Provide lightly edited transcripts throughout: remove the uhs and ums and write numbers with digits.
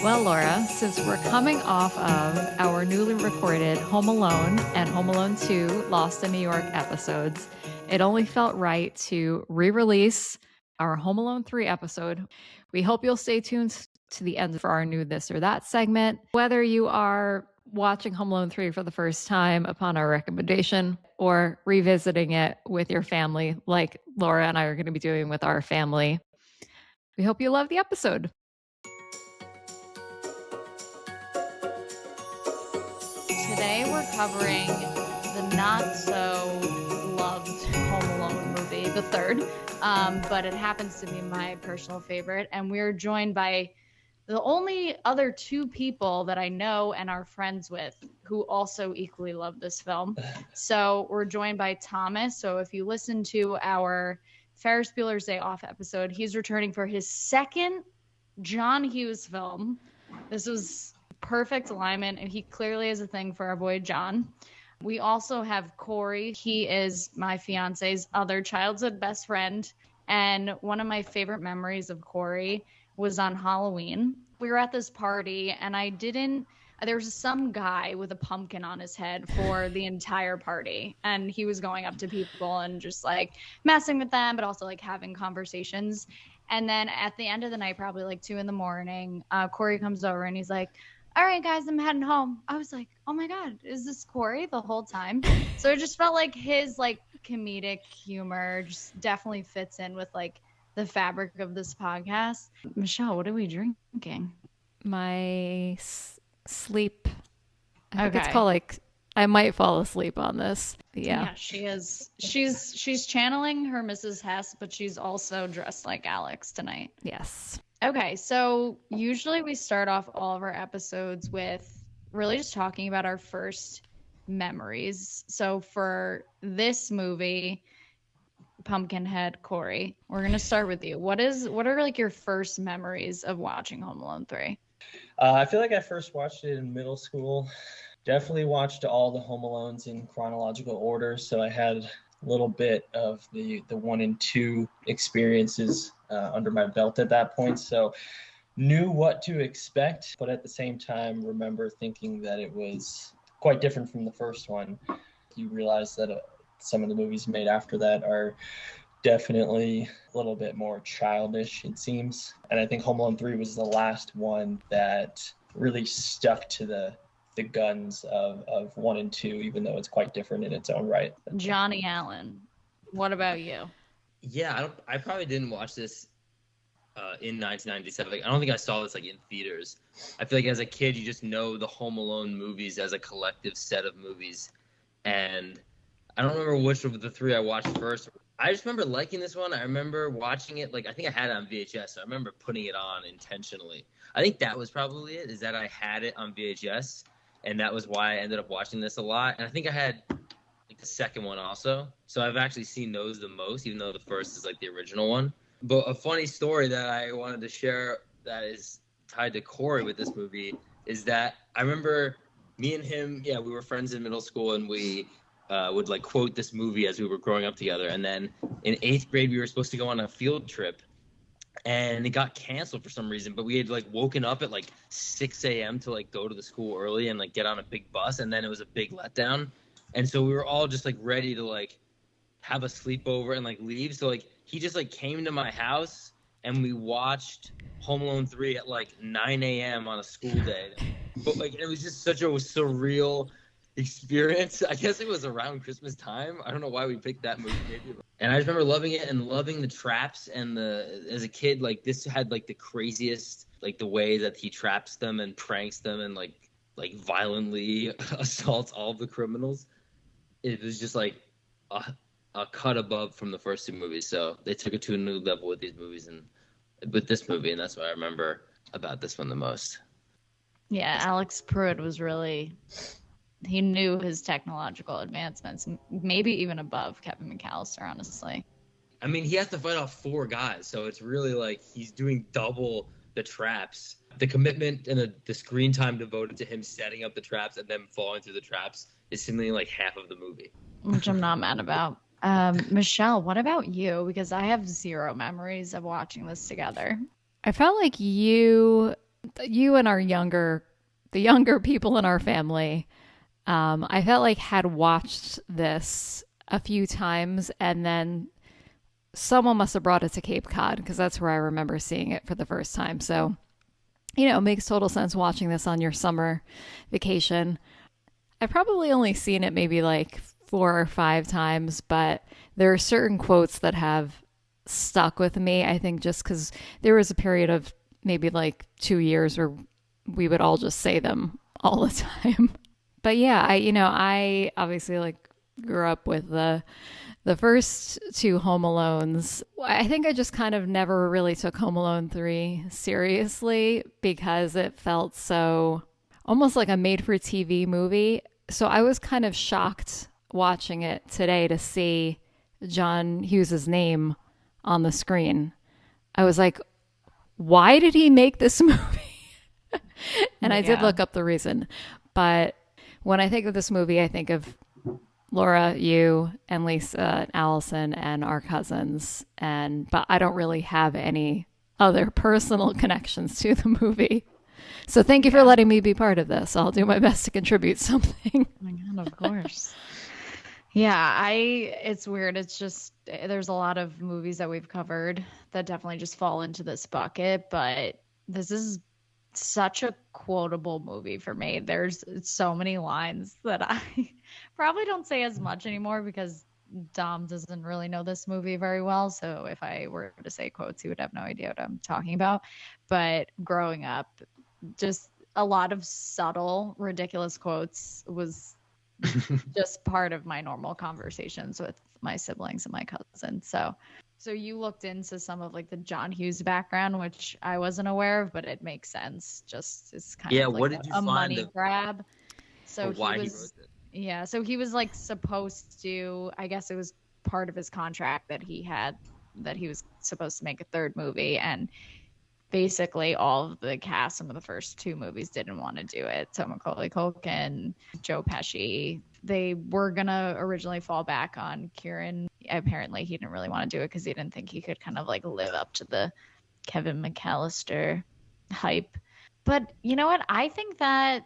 Well, Laura, since we're coming off of our newly recorded Home Alone and Home Alone 2 Lost in New York episodes, it only felt right to re-release our Home Alone 3 episode. We hope you'll stay tuned to the end for our new This or That segment. Whether you are watching Home Alone 3 for the first time upon our recommendation or revisiting it with your family, like Laura and I are going to be doing with our family, we hope you love the episode. Today we're covering the not so loved Home Alone movie, the third, but it happens to be my personal favorite. And we're joined by the only other two people that I know and are friends with who also equally love this film. So we're joined by Thomas. So if you listen to our Ferris Bueller's Day Off episode, he's returning for his second John Hughes film. This was perfect alignment, and he clearly has a thing for our boy John. We also have Corey. He is my fiance's other childhood best friend, and one of my favorite memories of Corey was on Halloween. We were at this party, and there was some guy with a pumpkin on his head for the entire party, and he was going up to people and just like messing with them, but also like having conversations. And then at the end of the night, probably like 2 a.m, Corey comes over and he's like, all right, guys, I'm heading home. I was like, oh my God, is this Corey the whole time? So it just felt like his like comedic humor just definitely fits in with like the fabric of this podcast. Michelle, what are we drinking? My sleep. I think Okay. it's called like I might fall asleep on this. Yeah, she is. She's channeling her Mrs. Hess, but she's also dressed like Alex tonight. Yes. Okay, so usually we start off all of our episodes with really just talking about our first memories. So for this movie, Pumpkinhead, Corey, we're going to start with you. What are like your first memories of watching Home Alone 3? I feel like I first watched it in middle school. Definitely watched all the Home Alones in chronological order, so I had a little bit of the 1 and 2 experiences under my belt at that point, so knew what to expect, but at the same time remember thinking that it was quite different from the first one. You realize that some of the movies made after that are definitely a little bit more childish, it seems, and I think Home Alone 3 was the last one that really stuck to the guns of 1 and 2, even though it's quite different in its own right. Johnny Allen, what about you? Yeah, I probably didn't watch this in 1997. Like, I don't think I saw this like in theaters. I feel like as a kid, you just know the Home Alone movies as a collective set of movies, and I don't remember which of the 3 I watched first. I just remember liking this one. I remember watching it. Like, I think I had it on VHS, so I remember putting it on intentionally. I think that was probably it, is that I had it on VHS, and that was why I ended up watching this a lot. And I think I had like the second one also. So I've actually seen those the most, even though the first is like the original one. But a funny story that I wanted to share that is tied to Corey with this movie is that I remember me and him, we were friends in middle school, and we would like quote this movie as we were growing up together. And then in 8th grade, we were supposed to go on a field trip, and it got canceled for some reason, but we had like woken up at like 6 a.m. to like go to the school early and like get on a big bus, and then it was a big letdown. And so we were all just like ready to like have a sleepover and like leave. So like he just like came to my house, and we watched Home Alone 3 at like 9 a.m. on a school day. But like it was just such a surreal experience. I guess it was around Christmas time. I don't know why we picked that movie, maybe. And I just remember loving it and loving the traps, and as a kid, like this had like the craziest, like the way that he traps them and pranks them and like violently assaults all the criminals. It was just like a cut above from the first 2 movies. So they took it to a new level with these movies and with this movie, and that's what I remember about this one the most. Yeah, Alex Pruitt was really, he knew his technological advancements, maybe even above Kevin McAllister, honestly. I mean, he has to fight off 4 guys, so it's really like he's doing double the traps. The commitment and the screen time devoted to him setting up the traps and then falling through the traps is seemingly like half of the movie. Which I'm not mad about. Michelle, what about you? Because I have 0 memories of watching this together. I felt like you You and the younger people in our family, I felt like had watched this a few times, and then someone must have brought it to Cape Cod because that's where I remember seeing it for the first time. So, it makes total sense watching this on your summer vacation. I've probably only seen it maybe like 4 or 5 times, but there are certain quotes that have stuck with me. I think just because there was a period of maybe like 2 years where we would all just say them all the time. But yeah, I obviously like grew up with the first two Home Alones. I think I just kind of never really took Home Alone 3 seriously because it felt so almost like a made for TV movie. So I was kind of shocked watching it today to see John Hughes's name on the screen. I was like, why did he make this movie? And I did look up the reason. But when I think of this movie, I think of Laura, you, and Lisa, and Allison, and our cousins. But I don't really have any other personal connections to the movie. So thank you for letting me be part of this. I'll do my best to contribute something. Oh my God, of course. Yeah, it's weird. It's just, there's a lot of movies that we've covered that definitely just fall into this bucket, but this is such a quotable movie for me. There's so many lines that I probably don't say as much anymore because Dom doesn't really know this movie very well. So if I were to say quotes, he would have no idea what I'm talking about. But growing up, just a lot of subtle, ridiculous quotes was just part of my normal conversations with my siblings and my cousins. So you looked into some of like the John Hughes background, which I wasn't aware of, but it makes sense. Just it's kind of like what did you a find money grab. So why he he wrote was, it? yeah. So he was like supposed to. I guess it was part of his contract that he had that he was supposed to make a third movie, and basically all of the cast from the first two movies didn't want to do it. So Macaulay Culkin, Joe Pesci, they were gonna originally fall back on Kieran. Apparently he didn't really want to do it because he didn't think he could kind of like live up to the Kevin McAllister hype. But you know what? I think that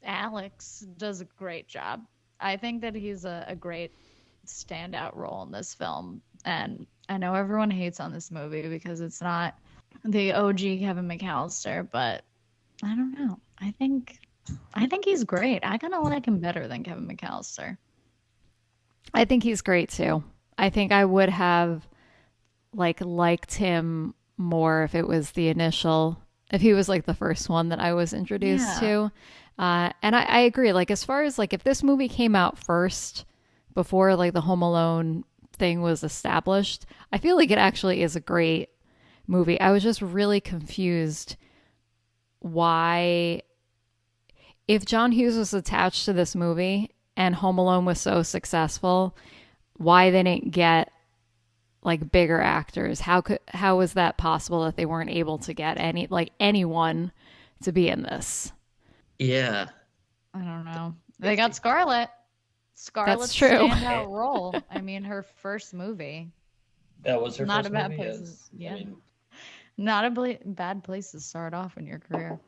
Alex does a great job. I think that he's a great standout role in this film. And I know everyone hates on this movie because it's not the OG Kevin McAllister, but I don't know. I think he's great. I kind of like him better than Kevin McAllister. I think he's great too. I think I would have liked him more if it was if he was like the first one that I was introduced to. And I agree. Like as far as like if this movie came out first before like the Home Alone thing was established, I feel like it actually is a great movie. I was just really confused why, if John Hughes was attached to this movie and Home Alone was so successful, why they didn't get like bigger actors. How was that possible that they weren't able to get anyone to be in this? Yeah. I don't know. They got Scarlett. Scarlett's That's true. standout role. I mean, her first movie. That was her Not first a bad movie. place. Yeah. I mean, Not a bad place to start off in your career.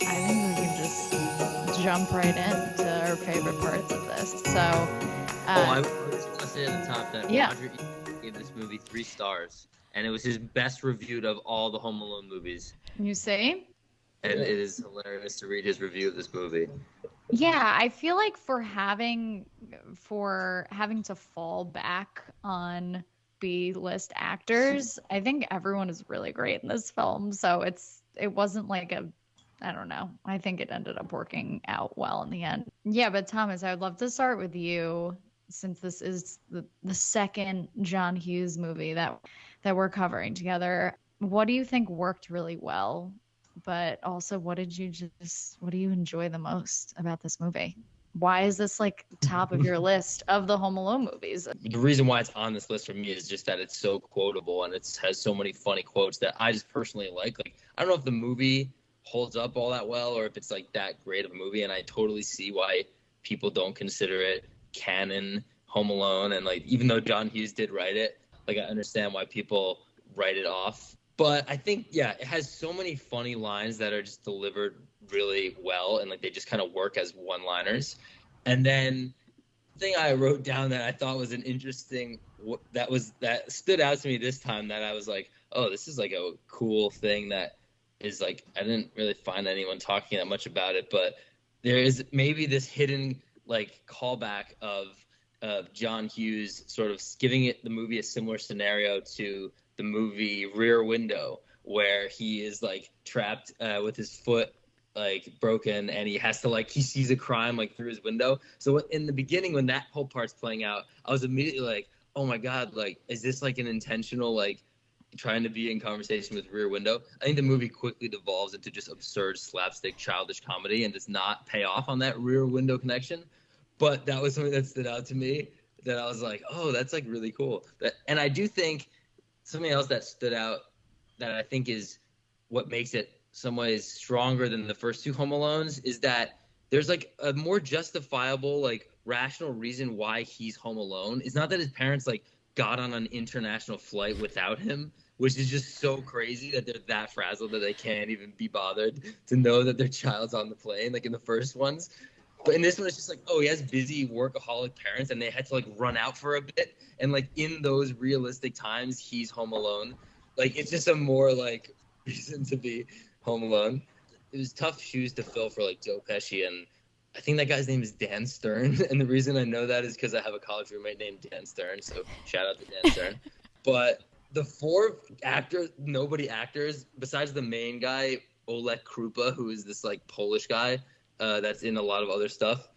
I think we can just jump right into our favorite parts of this. So, I just want to say at the top that Yeah. Roger Ebert gave this movie 3 stars, and it was his best reviewed of all the Home Alone movies. you see? And it is hilarious to read his review of this movie. Yeah, I feel like for having to fall back on B-list actors, I think everyone is really great in this film. So it wasn't like I don't know. I think it ended up working out well in the end. Yeah, but Thomas, I would love to start with you since this is the second John Hughes movie that we're covering together. What do you think worked really well? But also, what do you enjoy the most about this movie? Why is this like top of your list of the Home Alone movies? The reason why it's on this list for me is just that it's so quotable and it has so many funny quotes that I just personally like. Like, I don't know if the movie holds up all that well or if it's like that great of a movie, and I totally see why people don't consider it canon Home Alone. And like, even though John Hughes did write it, like I understand why people write it off. But I think, yeah, it has so many funny lines that are just delivered really well, and like they just kind of work as one-liners. And then the thing I wrote down that I thought was an interesting that stood out to me this time, that I was like, oh, this is like a cool thing that is like, I didn't really find anyone talking that much about it, but there is maybe this hidden like callback of John Hughes sort of giving the movie a similar scenario to the movie Rear Window, where he is like trapped with his foot like broken, and he has to like, he sees a crime like through his window. So in the beginning, when that whole part's playing out, I was immediately like, oh my god, like, is this like an intentional like trying to be in conversation with Rear Window? I think the movie quickly devolves into just absurd slapstick childish comedy and does not pay off on that Rear Window connection. But that was something that stood out to me, that I was like, oh, that's like really cool. And I do think something else that stood out that I think is what makes it some ways stronger than the first two Home Alones is that there's like a more justifiable, like rational reason why he's home alone. It's not that his parents like got on an international flight without him, which is just so crazy that they're that frazzled that they can't even be bothered to know that their child's on the plane, like in the first ones. But in this one, it's just like, oh, he has busy workaholic parents, and they had to like run out for a bit. And like in those realistic times, he's home alone. Like it's just a more like reason to be home alone. It was tough shoes to fill for like Joe Pesci, and I think that guy's name is Dan Stern. And the reason I know that is because I have a college roommate named Dan Stern. So shout out to Dan Stern. But the four actors, nobody actors besides the main guy, Oleg Krupa, who is this like Polish guy. That's in a lot of other stuff.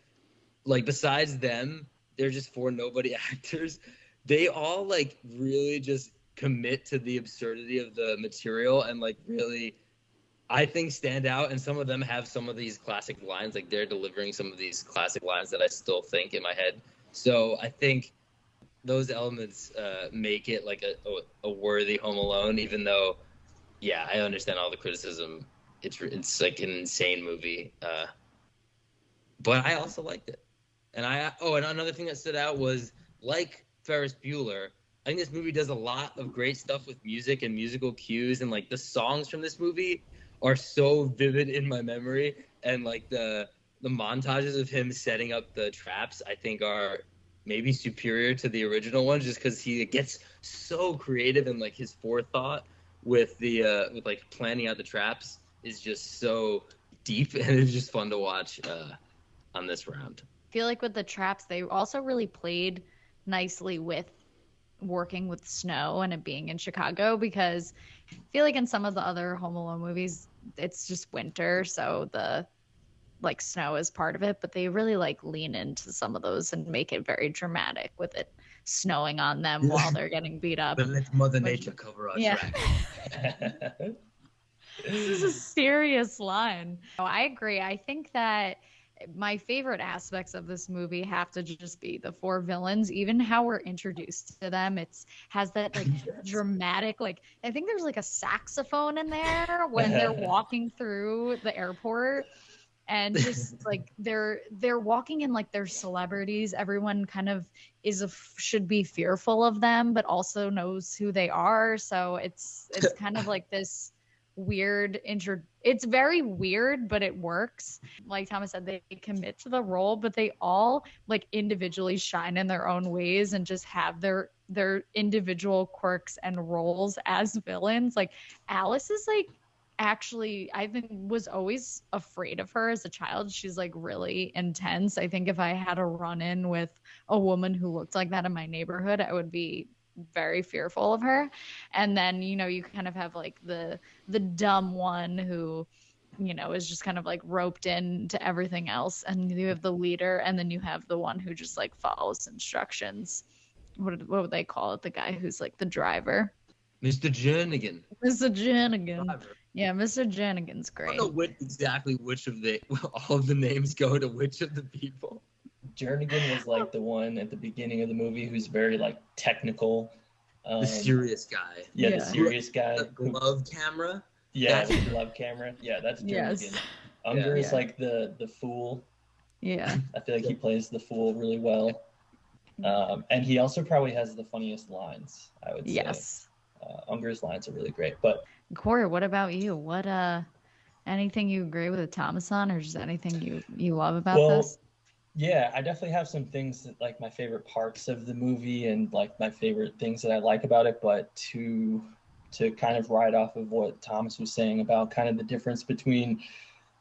Like besides them, they're just four nobody actors. They all like really just commit to the absurdity of the material and like really, I think, stand out. And some of them have some of these classic lines. Like they're delivering some of these classic lines that I still think in my head. So I think those elements make it like a worthy Home Alone, even though, yeah, I understand all the criticism. It's like an insane movie. But I also liked it. And and another thing that stood out was, like Ferris Bueller, I think this movie does a lot of great stuff with music and musical cues, and like the songs from this movie are so vivid in my memory, and like the montages of him setting up the traps I think are maybe superior to the original one, just because he gets so creative, and like his forethought with the with like planning out the traps is just so deep, and it's just fun to watch on this round. I feel like with the traps, they also really played nicely with working with snow and it being in Chicago, because I feel like in some of the other Home Alone movies, it's just winter, so the like snow is part of it, but they really like lean into some of those and make it very dramatic with it snowing on them while they're getting beat up. But let Mother Nature cover our tracks. This is a serious line. I agree. I think that my favorite aspects of this movie have to just be the four villains, even how we're introduced to them. It's has that like dramatic, like I think there's like a saxophone in there when they're walking through the airport, and just like they're walking in like they're celebrities. Everyone kind of should be fearful of them, but also knows who they are. So it's kind of like this weird it's very weird, but it works. Like Thomas said, they commit to the role, but they all like individually shine in their own ways and just have their individual quirks and roles as villains. Like Alice is like, actually, I think was always afraid of her as a child. She's like really intense. I think if I had a run-in with a woman who looked like that in my neighborhood, I would be very fearful of her. And then, you know, you kind of have like the dumb one who, you know, is just kind of like roped into everything else. And you have the leader, and then you have the one who just like follows instructions. What would they call it? The guy who's like the driver. Mr. Jernigan. Mr. Jernigan. Yeah, Mr. Jernigan's great. I don't know which of all of the names go to which of the people. Jernigan was like the one at the beginning of the movie who's very like technical. The serious guy. Yeah, the serious guy. The glove camera. Yeah, the glove camera. Yeah, that's Jernigan. Yes. Unger is like the fool. Yeah. I feel like he plays the fool really well. And he also probably has the funniest lines, I would say. Yes. Unger's lines are really great. But Corey, what about you? What anything you agree with Thomas on, or just anything you love about well, this? yeah, I definitely have some things that like my favorite parts of the movie and like my favorite things that I like about it. But to kind of ride off of what Thomas was saying about kind of the difference between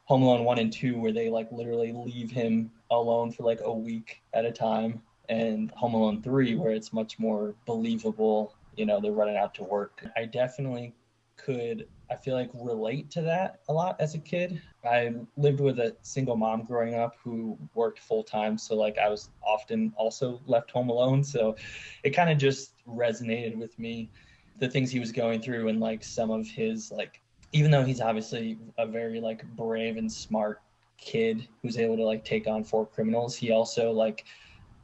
Home Alone 1 and 2, where they like literally leave him alone for like a week at a time, and Home Alone 3, where it's much more believable. You know, they're running out to work. I definitely could, I feel like, relate to that a lot as a kid. I lived with a single mom growing up who worked full time. So, like, I was often also left home alone. So it kind of just resonated with me, the things he was going through, and like some of his, like, even though he's obviously a very like brave and smart kid who's able to like take on four criminals, he also like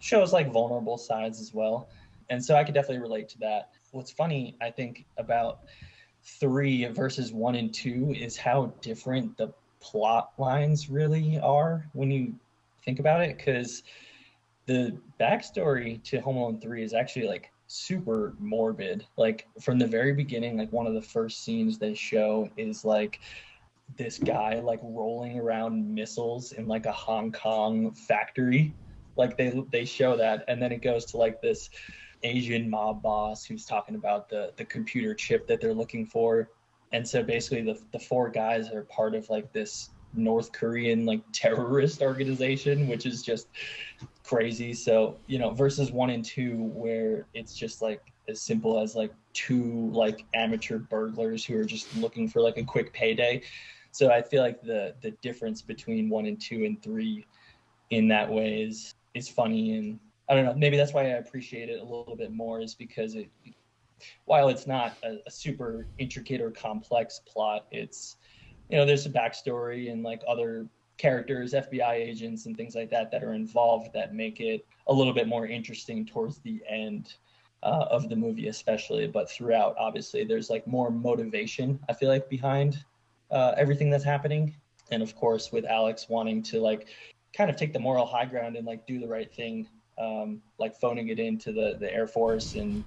shows like vulnerable sides as well. And so I could definitely relate to that. What's funny, I think, about 3 versus 1 and 2 is how different the plot lines really are when you think about it. Because the backstory to Home Alone 3 is actually like super morbid. Like from the very beginning, like one of the first scenes they show is like this guy like rolling around missiles in like a Hong Kong factory. Like they show that, and then it goes to like this Asian mob boss who's talking about the computer chip that they're looking for. And so basically the four guys are part of like this North Korean like terrorist organization, which is just crazy. So, you know, versus 1 and 2, where it's just like as simple as like two like amateur burglars who are just looking for like a quick payday. So I feel like the difference between 1 and 2 and 3 in that way is funny. And I don't know, maybe that's why I appreciate it a little bit more, is because it, while it's not a super intricate or complex plot, it's, you know, there's a backstory and like other characters, FBI agents and things like that that are involved that make it a little bit more interesting towards the end of the movie, especially. But throughout, obviously, there's like more motivation, I feel like, behind everything that's happening. And of course, with Alex wanting to like kind of take the moral high ground and like do the right thing, like phoning it into the Air Force and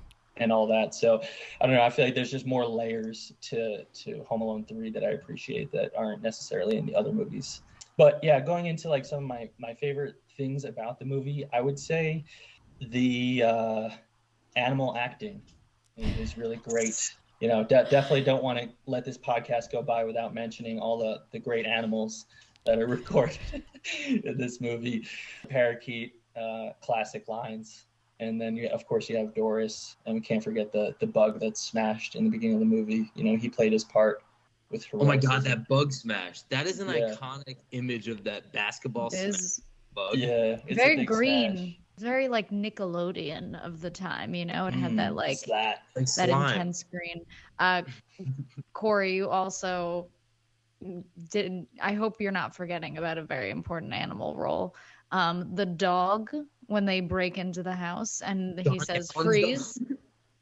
all that. So I don't know. I feel like there's just more layers to Home Alone 3 that I appreciate that aren't necessarily in the other movies. But yeah, going into like some of my favorite things about the movie, I would say the animal acting is really great. You know, definitely don't want to let this podcast go by without mentioning all the great animals that are recorded in this movie. Parakeet, classic lines. And then, of course, you have Doris, and we can't forget the bug that's smashed in the beginning of the movie. You know, he played his part with Oh my heroicism. God, that bug smash. That is an iconic image of that basketball smash bug. Yeah, it's Very a big green. smash. It's very like Nickelodeon of the time, you know. It had that like Slat. Like that slime. intense green. Corey, you also didn't. I hope you're not forgetting about a very important animal role. The dog, when they break into the house and he says freeze,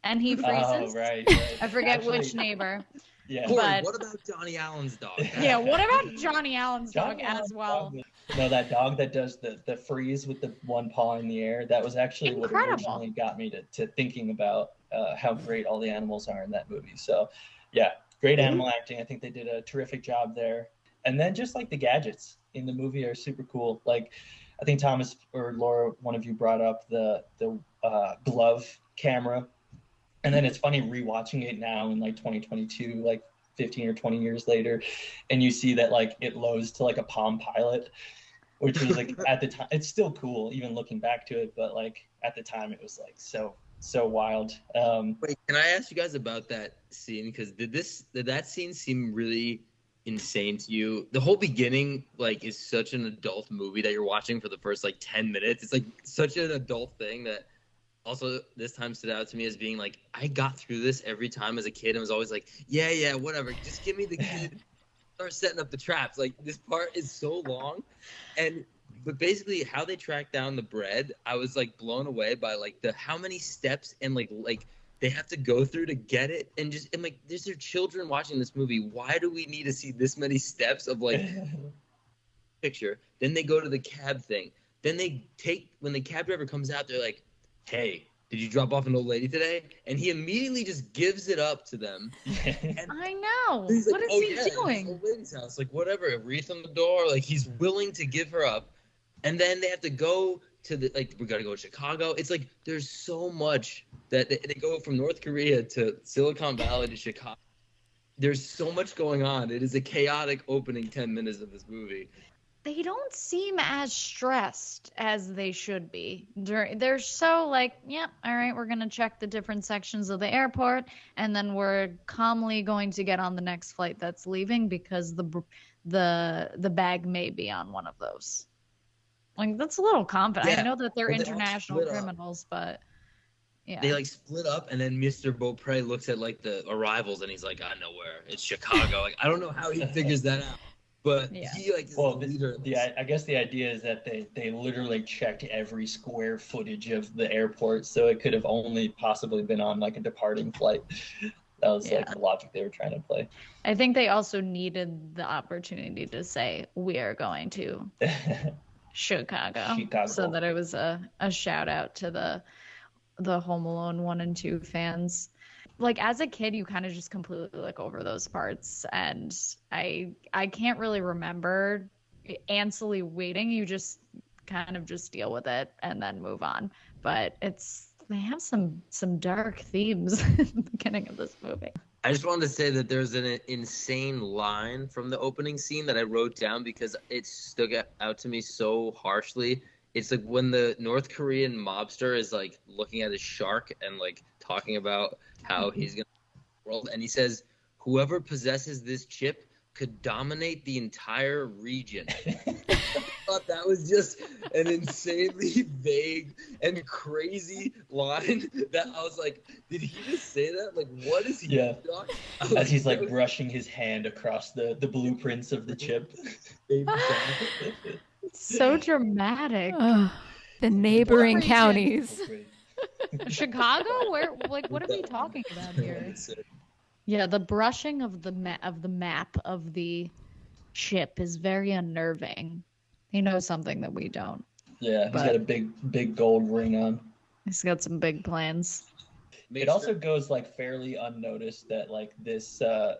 and he freezes. Oh, right. I forget Actually, which neighbor. Yeah. Corey, But- what about Johnny Allen's dog? Yeah, what about Johnny Allen's Johnny dog as Allen's well? dog. No, that dog that does the freeze with the one paw in the air, that was actually Incredible. what originally got me to thinking about how great all the animals are in that movie. So, yeah, great animal acting. I think they did a terrific job there. And then just like the gadgets in the movie are super cool. Like, I think Thomas or Laura, one of you brought up the glove camera. And then it's funny rewatching it now in like 2022, like 15 or 20 years later, and you see that like it loads to like a Palm Pilot, which was like at the time, it's still cool even looking back to it, but like at the time it was like so wild. Wait, can I ask you guys about that scene? Because did that scene seem really insane to you? The whole beginning like is such an adult movie that you're watching for the first like 10 minutes. It's like such an adult thing that also this time stood out to me as being like, I got through this every time as a kid and was always like, yeah, whatever, just give me the kid, start setting up the traps. Like, this part is so long. But basically how they track down the bread, I was like blown away by like how many steps and like they have to go through to get it. And like, there's their children watching this movie. Why do we need to see this many steps of like picture? Then they go to the cab thing. Then when the cab driver comes out, they're like, hey, did you drop off an old lady today? And he immediately just gives it up to them. And I know. he's like, What is oh he yeah, doing? this old lady's house. Like, whatever, a wreath on the door. Like, he's willing to give her up. And then they have to go to we got to go to Chicago. It's like, there's so much that they go from North Korea to Silicon Valley to Chicago. There's so much going on. It is a chaotic opening 10 minutes of this movie. They don't seem as stressed as they should be. They're so like, yeah, all right, we're going to check the different sections of the airport, and then we're calmly going to get on the next flight that's leaving because the bag may be on one of those. Like, that's a little confident. Yeah. I know that they're Well, they all international split up. criminals, but yeah. They like split up, and then Mr. Beaupre looks at like the arrivals, and he's like, I know where. It's Chicago. Like, I don't know how he figures that out. But Yeah. he like is Well, the leader. I guess the idea is that they literally checked every square footage of the airport, so it could have only possibly been on like a departing flight. That was like the logic they were trying to play. I think they also needed the opportunity to say, we are going to Chicago. So that it was a shout out to the Home Alone 1 and 2 fans. Like, as a kid, you kind of just completely look over those parts, and I can't really remember anxiously waiting. You just kind of just deal with it and then move on. But they have some dark themes in the beginning of this movie. I just wanted to say that there's an insane line from the opening scene that I wrote down because it stuck out to me so harshly. It's like when the North Korean mobster is like looking at his shark and like talking about how he's gonna the world, and he says, "Whoever possesses this chip could dominate the entire region." I thought that was just an insanely vague and crazy line that I was like, did he just say that? Like, what is he doing? As he's like brushing his hand across the blueprints of the chip. So dramatic. The neighboring counties. Chicago? Where? Like, what are we talking about here? Yeah, the brushing of the map of the chip is very unnerving. He knows something that we don't. Yeah, he's got a big gold ring on. He's got some big plans. It also goes like fairly unnoticed that like this I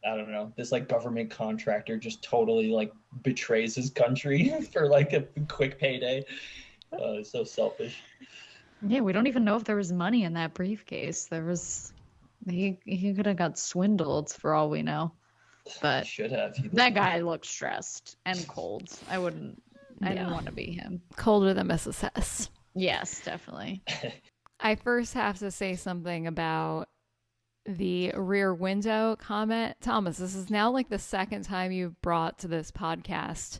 don't know, this like government contractor just totally like betrays his country for like a quick payday. So selfish. Yeah, we don't even know if there was money in that briefcase. He could have got swindled for all we know. But should have. That guy looked stressed and cold. I didn't want to be him. Colder than Mrs. Hess. Yes, definitely. I first have to say something about the rear window comment. Thomas, this is now like the second time you've brought to this podcast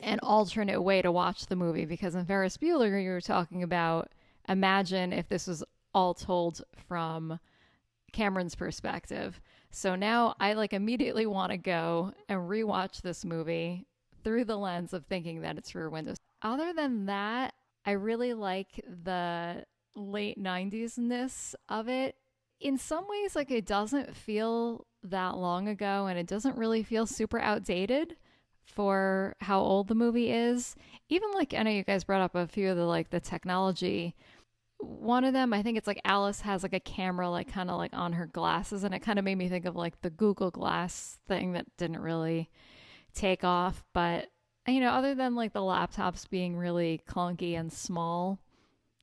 an alternate way to watch the movie, because in Ferris Bueller you were talking about, imagine if this was all told from Cameron's perspective. So now I like immediately want to go and rewatch this movie through the lens of thinking that it's Rear Window. Other than that, I really like the late 90s-ness of it. In some ways, like, it doesn't feel that long ago, and it doesn't really feel super outdated for how old the movie is. Even like, I know you guys brought up a few of the technology. One of them, I think it's like Alice has like a camera like kind of like on her glasses, and it kind of made me think of like the Google Glass thing that didn't really take off. But other than like the laptops being really clunky and small,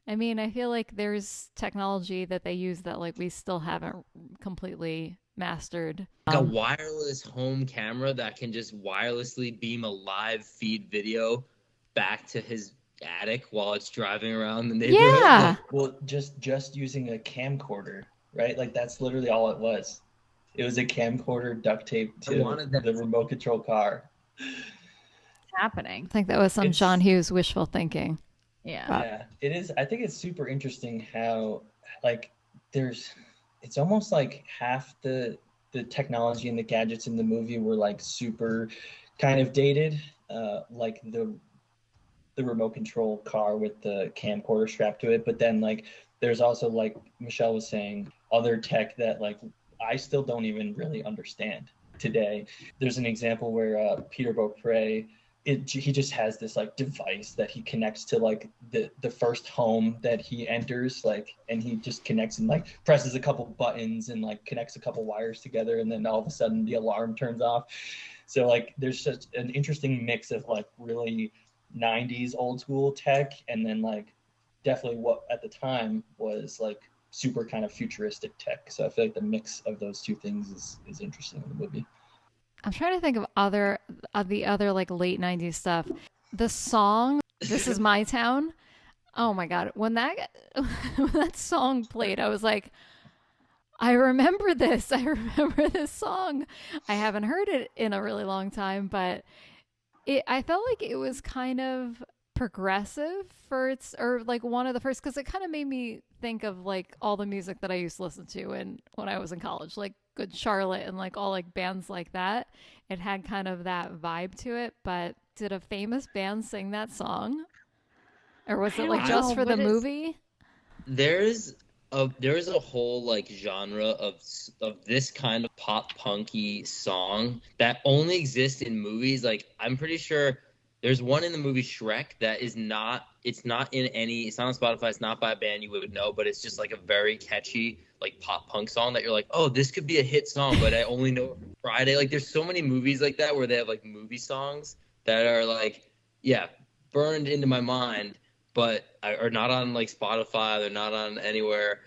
I mean, I feel like there's technology that they use that like we still haven't completely mastered. Like a wireless home camera that can just wirelessly beam a live feed video back to his attic while it's driving around the neighborhood. Yeah. Well, just using a camcorder, right? Like, that's literally all it was. It was a camcorder duct taped to the remote control car. It's happening. I think that was some John Hughes wishful thinking. Yeah, it is. I think it's super interesting how like it's almost like half the technology and the gadgets in the movie were like super kind of dated, like the remote control car with the camcorder strapped to it. But then like there's also, like Michelle was saying, other tech that like I still don't even really understand today. There's an example where Peter Beaupre he just has this like device that he connects to like the first home that he enters, like, and he just connects and like presses a couple buttons and like connects a couple wires together, and then all of a sudden the alarm turns off. So like there's such an interesting mix of like really 90s old school tech, and then like definitely what at the time was like super kind of futuristic tech. So I feel like the mix of those two things is interesting in the movie. I'm trying to think of the other like late 90s stuff. The song "This Is My Town." Oh my god, when that when that song played, I was like, I remember this. I remember this song. I haven't heard it in a really long time, but I felt like it was kind of progressive for its, or like one of the first, because it kind of made me think of like all the music that I used to listen to and when I was in college, like Good Charlotte and like all like bands like that. It had kind of that vibe to it. But did a famous band sing that song, or was I it don't like just know. for the What is movie? There's a whole like genre of this kind of pop punky song that only exists in movies. Like I'm pretty sure there's one in the movie Shrek that is not, it's not on Spotify, it's not by a band you would know, but it's just like a very catchy like pop punk song that you're like, oh, this could be a hit song, but I only know it from Friday. Like there's so many movies like that where they have like movie songs that are like, yeah, burned into my mind, but are not on like Spotify, they're not on anywhere.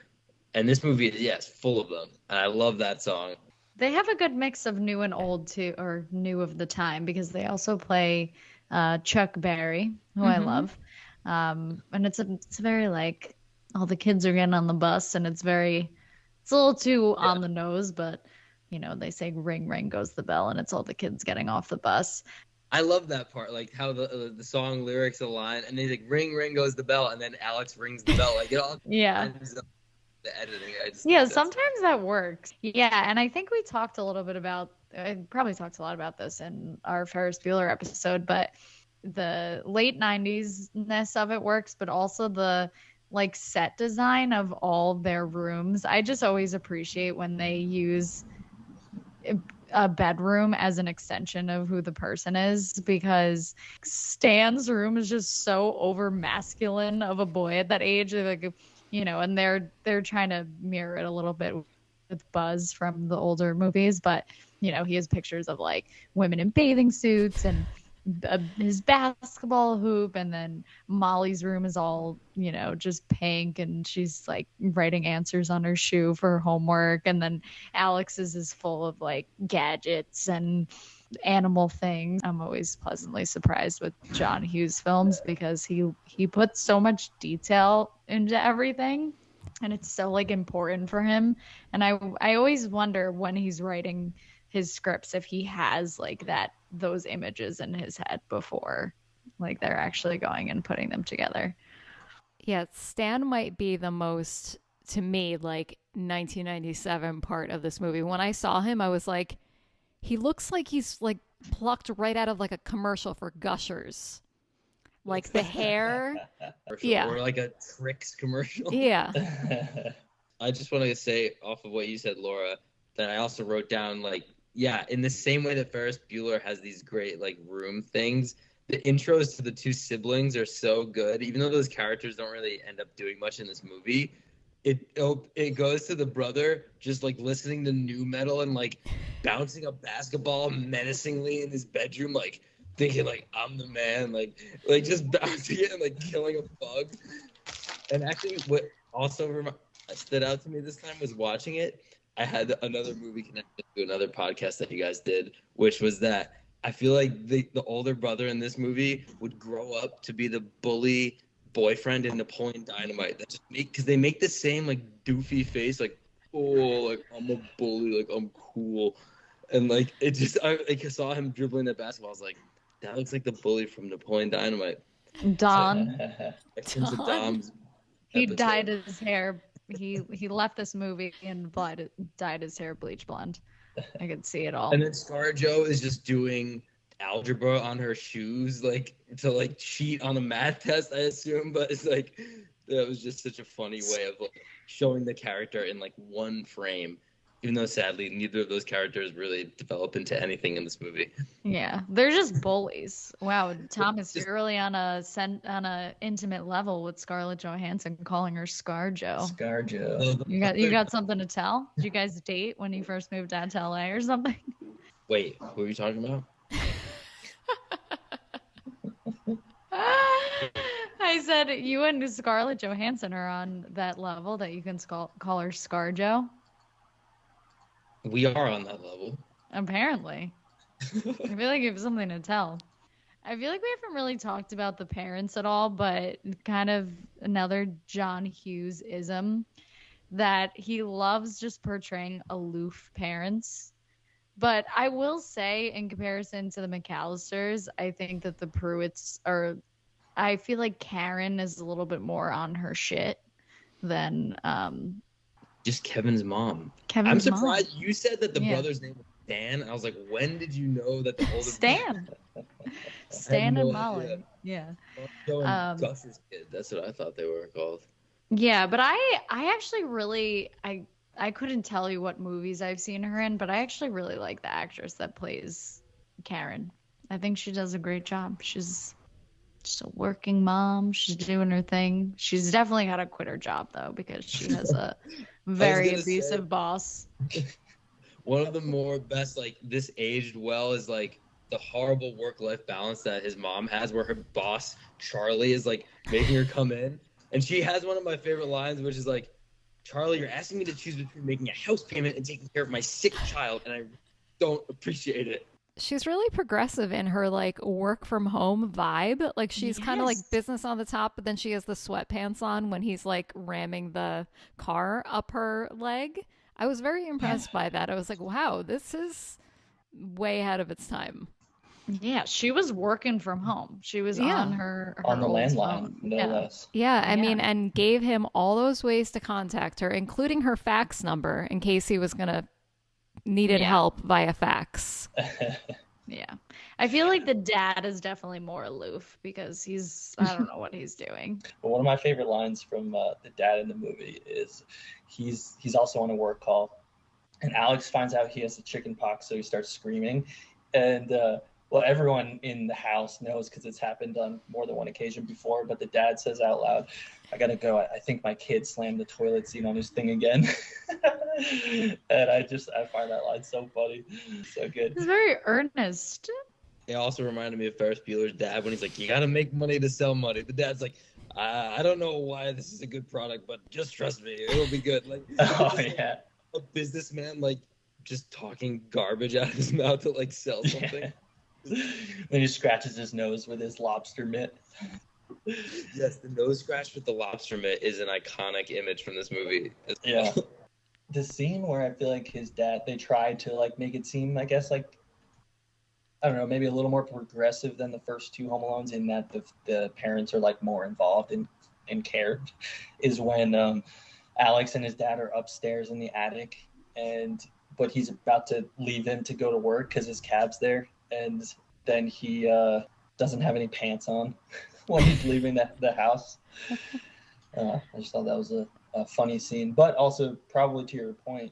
And this movie is, yes, full of them. And I love that song. They have a good mix of new and old too, or new of the time, because they also play Chuck Berry, who I love. And it's a very like all the kids are getting on the bus, and it's a little too Yeah. on the nose, but you know, they say ring ring goes the bell, and it's all the kids getting off the bus. I love that part, like how the song lyrics align, and they like ring ring goes the bell, and then Alex rings the bell. Like it all Yeah. lines up, the editing. I just Yeah, think that's sometimes that works. Yeah, and I think we talked a little bit about, I probably talked a lot about this in our Ferris Bueller episode, but the late 90s-ness of it works, but also the like set design of all their rooms. I just always appreciate when they use a bedroom as an extension of who the person is, because Stan's room is just so over masculine of a boy at that age. Like, you know, and they're trying to mirror it a little bit with Buzz from the older movies, but you know, he has pictures of like women in bathing suits and his basketball hoop, and then Molly's room is all, you know, just pink, and she's like writing answers on her shoe for her homework, and then Alex's is full of like gadgets and animal things. I'm always pleasantly surprised with John Hughes films because he puts so much detail into everything, and it's so like important for him. And I always wonder when he's writing his scripts if he has like those images in his head before like they're actually going and putting them together. Yeah, Stan might be the most, to me, like 1997 part of this movie. When I saw him, I was like, he looks like he's like plucked right out of like a commercial for Gushers. Like the hair. commercial, Yeah. or like a Trix commercial. Yeah. I just want to say off of what you said, Laura, that I also wrote down like, yeah, in the same way that Ferris Bueller has these great like room things, the intros to the two siblings are so good. Even though those characters don't really end up doing much in this movie, it goes to the brother just like listening to new metal and like bouncing a basketball menacingly in his bedroom, like thinking like I'm the man, like just bouncing it and like killing a bug. And actually, what also stood out to me this time was watching it. I had another movie connected to another podcast that you guys did, which was that I feel like the older brother in this movie would grow up to be the bully boyfriend in Napoleon Dynamite. That just because they make the same like doofy face, like, oh, like I'm a bully, like I'm cool, and like it just I saw him dribbling that basketball. I was like, that looks like the bully from Napoleon Dynamite. Don. Dom's He episode. dyed his hair. He left this movie and dyed his hair bleach blonde. I could see it all. And then ScarJo is just doing algebra on her shoes, like to like cheat on a math test, I assume. But it's like that was just such a funny way of like, showing the character in like one frame. Even though sadly neither of those characters really develop into anything in this movie. Yeah, they're just bullies. Wow, Thomas, you're really on a intimate level with Scarlett Johansson calling her ScarJo. ScarJo. You got something to tell? Did you guys date when you first moved out to LA or something? Wait, what were you talking about? I said you and Scarlett Johansson are on that level that you can call her ScarJo. We are on that level. Apparently. I feel like you have something to tell. I feel like we haven't really talked about the parents at all, but kind of another John Hughes-ism that he loves just portraying aloof parents. But I will say, in comparison to the McAllisters, I think that the Pruitts are. I feel like Karen is a little bit more on her shit than just Kevin's mom. Kevin's I'm surprised mom. you said that the brother's name was Stan. I was like, when did you know that the older Stan? Stan and Molly. Yeah. Gus's kid. That's what I thought they were called. Yeah, but I actually really I couldn't tell you what movies I've seen her in, but I actually really like the actress that plays Karen. I think she does a great job. She's just a working mom. She's doing her thing. She's definitely got to quit her job though because she has a very abusive boss. One of the more best, like, this aged well is like the horrible work-life balance that his mom has, where her boss Charlie is like making her come in, and she has one of my favorite lines, which is like, "Charlie, you're asking me to choose between making a house payment and taking care of my sick child, and I don't appreciate it." She's really progressive in her like work from home vibe. Like she's kind of like business on the top, but then she has the sweatpants on when he's like ramming the car up her leg. I was very impressed by that. I was like, wow, this is way ahead of its time. Yeah, she was working from home. She was on her on the old landline, phone. no less. Yeah, I mean, and gave him all those ways to contact her, including her fax number in case he was gonna needed help via fax. Yeah. I feel like the dad is definitely more aloof because I don't know what he's doing. But one of my favorite lines from the dad in the movie is he's also on a work call, and Alex finds out he has the chicken pox, so he starts screaming. And well, everyone in the house knows because it's happened on more than one occasion before, but the dad says out loud, "I gotta go. I think my kid slammed the toilet seat on his thing again." And I find that line so funny. So good. It's very earnest. It also reminded me of Ferris Bueller's dad when he's like, "You gotta make money to sell money." The dad's like, "I don't know why this is a good product, but just trust me, it'll be good." Like, yeah. A businessman like just talking garbage out of his mouth to like sell something. Yeah. Then he scratches his nose with his lobster mitt. Yes, the nose scratch with the lobster mitt is an iconic image from this movie. Yeah. The scene where I feel like his dad, they tried to like make it seem, I guess, like, I don't know, maybe a little more progressive than the first two Home Alones in that the parents are like more involved and care, is when Alex and his dad are upstairs in the attic, but he's about to leave him to go to work because his cab's there, and then he doesn't have any pants on when he's leaving the house. I just thought that was a funny scene, but also probably to your point,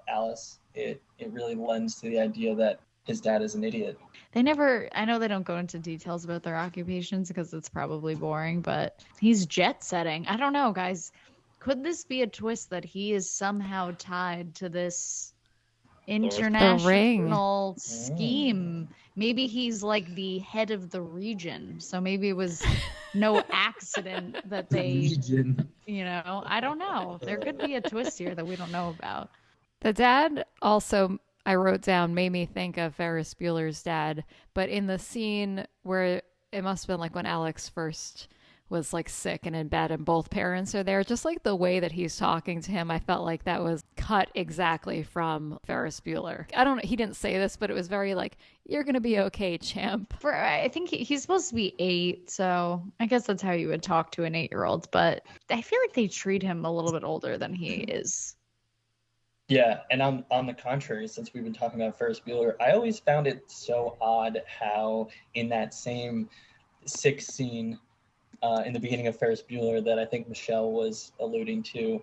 Alice, it really lends to the idea that his dad is an idiot. I know they don't go into details about their occupations because it's probably boring, but he's jet setting. I don't know, guys. Could this be a twist that he is somehow tied to this international scheme? Maybe he's like the head of the region. So maybe it was no accident that they, I don't know. There could be a twist here that we don't know about. The dad also, I wrote down, made me think of Ferris Bueller's dad, but in the scene where it must have been like when Alex first was like sick and in bed and both parents are there, just like the way that he's talking to him, I felt like that was cut exactly from Ferris Bueller. He didn't say this, but it was very like, "You're gonna be okay, champ." I think he's supposed to be 8, so I guess that's how you would talk to an 8-year-old, but I feel like they treat him a little bit older than he is. Yeah, and on the contrary, since we've been talking about Ferris Bueller, I always found it so odd how in that same sick scene in the beginning of Ferris Bueller that I think Michelle was alluding to,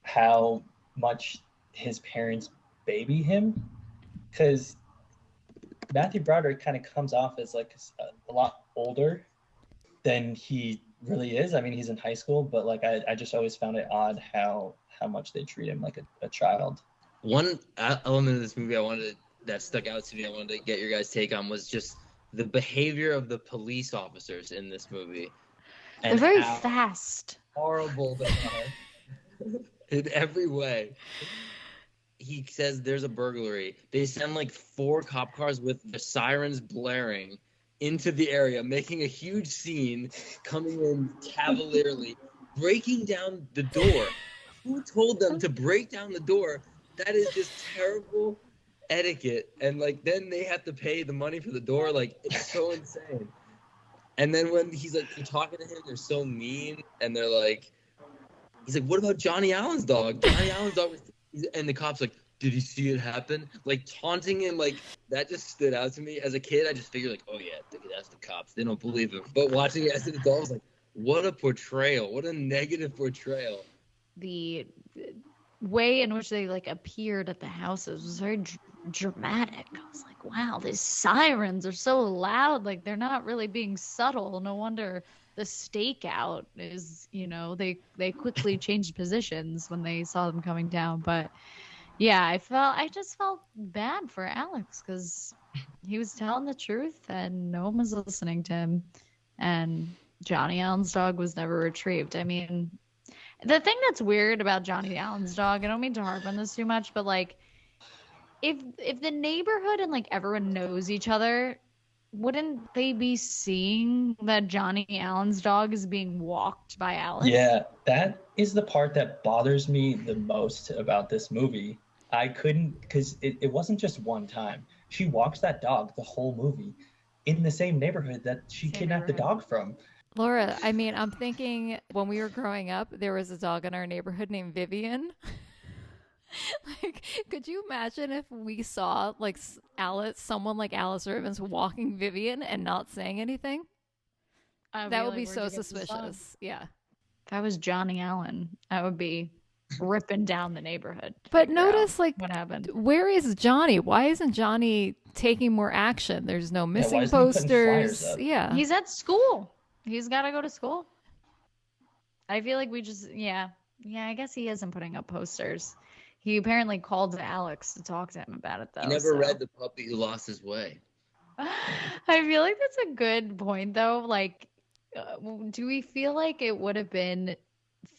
how much his parents baby him, because Matthew Broderick kind of comes off as like a lot older than he really is. I mean, he's in high school, but like I just always found it odd how much they treat him like a child. One element of this movie that stuck out to me, I wanted to get your guys' take on, was just the behavior of the police officers in this movie. They're very fast. Horrible they are in every way. He says there's a burglary. They send like 4 cop cars with the sirens blaring into the area, making a huge scene, coming in cavalierly, breaking down the door. Who told them to break down the door? That is just terrible etiquette. And like then they have to pay the money for the door. Like it's so insane. And then when he's like they're talking to him, they're so mean, and they're like, he's like, "What about Johnny Allen's dog? Johnny Allen's dog was," and the cop's like, "Did he see it happen?" Like taunting him, like that just stood out to me. As a kid, I just figured like, "Oh yeah, that's the cops. They don't believe him." But watching it as an adult, I was like, "What a portrayal! What a negative portrayal!" The way in which they like appeared at the houses was very dramatic. I was like, wow, these sirens are so loud. Like they're not really being subtle. No wonder the stakeout is, they quickly changed positions when they saw them coming down. But yeah, I just felt bad for Alex because he was telling the truth and no one was listening to him. And Johnny Allen's dog was never retrieved. I mean, the thing that's weird about Johnny Allen's dog, I don't mean to harp on this too much, but like if the neighborhood and like everyone knows each other, wouldn't they be seeing that Johnny Allen's dog is being walked by Alex? Yeah, that is the part that bothers me the most about this movie. I couldn't, because it wasn't just one time. She walks that dog the whole movie in the same neighborhood that she kidnapped the dog from. Laura, I mean, I'm thinking when we were growing up, there was a dog in our neighborhood named Vivian. Like, could you imagine if we saw like someone like Alice Rivens walking Vivian and not saying anything? That would be so suspicious. Yeah. If I was Johnny Allen, I would be ripping down the neighborhood. But notice, like, what happened? Where is Johnny? Why isn't Johnny taking more action? There's no missing posters. Yeah. He's at school. He's got to go to school. I feel like I guess he isn't putting up posters. He apparently called Alex to talk to him about it, though. He never read The Puppy Who Lost His Way. I feel like that's a good point, though. Like, do we feel like it would have been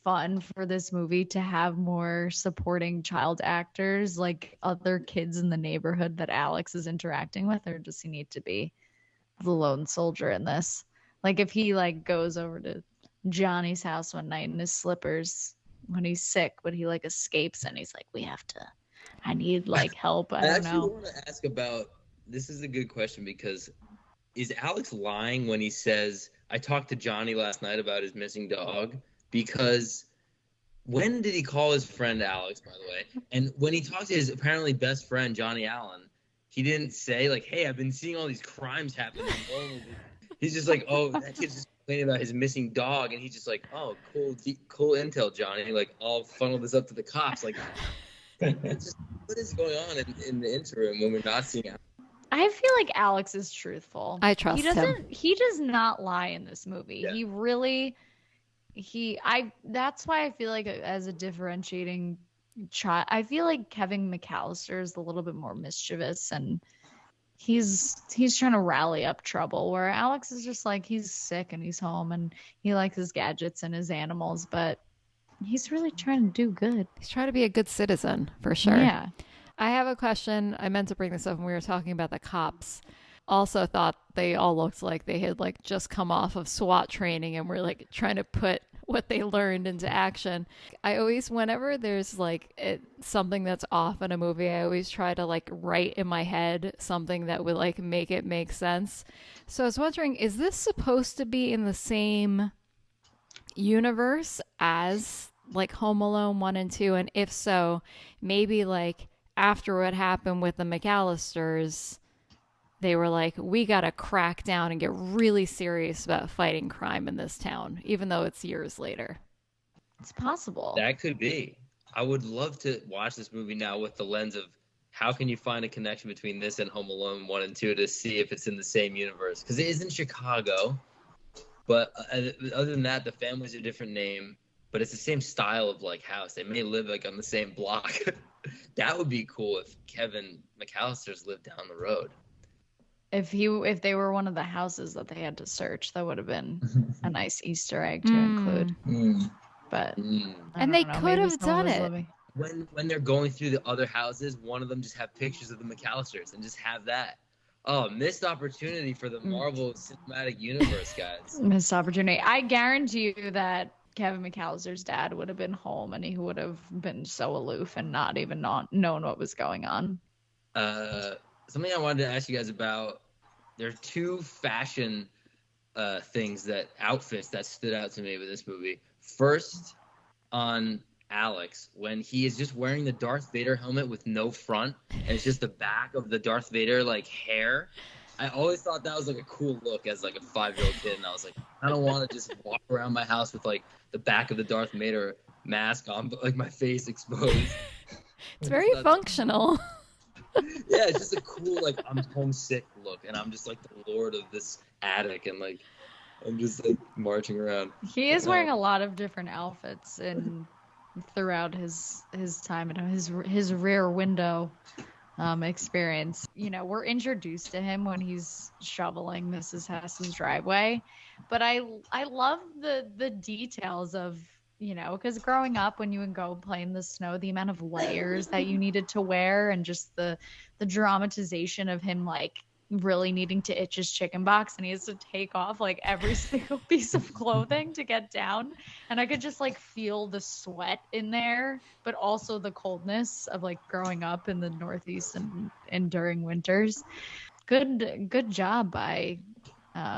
fun for this movie to have more supporting child actors, like other kids in the neighborhood that Alex is interacting with, or does he need to be the lone soldier in this? Like, if he like goes over to Johnny's house one night in his slippers when he's sick, but he like escapes and he's like, I need like help. I don't know. I want to ask about, this is a good question, because is Alex lying when he says, I talked to Johnny last night about his missing dog? Because when did he call his friend Alex, by the way? And when he talked to his apparently best friend, Johnny Allen, he didn't say like, hey, I've been seeing all these crimes happening. He's just like, oh, that kid's just complaining about his missing dog. And he's just like, oh, cool intel, Johnny. Like, I'll funnel this up to the cops. Like, what is going on in the interim when we're not seeing Alex? I feel like Alex is truthful. I trust him. He does not lie in this movie. Yeah. He really, that's why I feel like as a differentiating child, I feel like Kevin McAllister is a little bit more mischievous and he's trying to rally up trouble, where Alex is just like, he's sick and he's home and he likes his gadgets and his animals, but he's really trying to do good. He's trying to be a good citizen, for sure. Yeah. I have a question. I meant to bring this up when we were talking about the cops. Also thought they all looked like they had like just come off of SWAT training and were like trying to put what they learned into action. I always, whenever there's like something that's off in a movie, I always try to like write in my head something that would like make it make sense. So I was wondering, is this supposed to be in the same universe as like Home Alone 1 and 2? And if so, maybe like after what happened with the McAllisters, they were like, we got to crack down and get really serious about fighting crime in this town, even though it's years later. It's possible. That could be. I would love to watch this movie now with the lens of how can you find a connection between this and Home Alone 1 and 2 to see if it's in the same universe? Because it is in Chicago, but other than that, the family's a different name, but it's the same style of like house. They may live like on the same block. That would be cool if Kevin McAllister's lived down the road. If they were one of the houses that they had to search, that would have been a nice Easter egg to include. But And they could have done it. When they're going through the other houses, one of them just have pictures of the McAllisters and just have that. Oh, missed opportunity for the Marvel Cinematic Universe, guys. Missed opportunity. I guarantee you that Kevin McAllister's dad would have been home and he would have been so aloof and not even known what was going on. Something I wanted to ask you guys about. There are two fashion outfits that stood out to me with this movie. First, on Alex, when he is just wearing the Darth Vader helmet with no front, and it's just the back of the Darth Vader like hair. I always thought that was like a cool look as like a 5-year-old kid, and I was like, I don't want to just walk around my house with like the back of the Darth Vader mask on, but like my face exposed. It's very functional. Yeah, it's just a cool like I'm homesick look, and I'm just like the lord of this attic, and like I'm just like marching around. He is wearing a lot of different outfits throughout his time and his Rear Window experience. You know, we're introduced to him when he's shoveling Mrs. Hess's driveway, but I love the details of, you know, because growing up when you would go play in the snow, the amount of layers that you needed to wear and just the dramatization of him like really needing to itch his chicken box and he has to take off like every single piece of clothing to get down, and I could just like feel the sweat in there, but also the coldness of like growing up in the Northeast and during winters. Good job by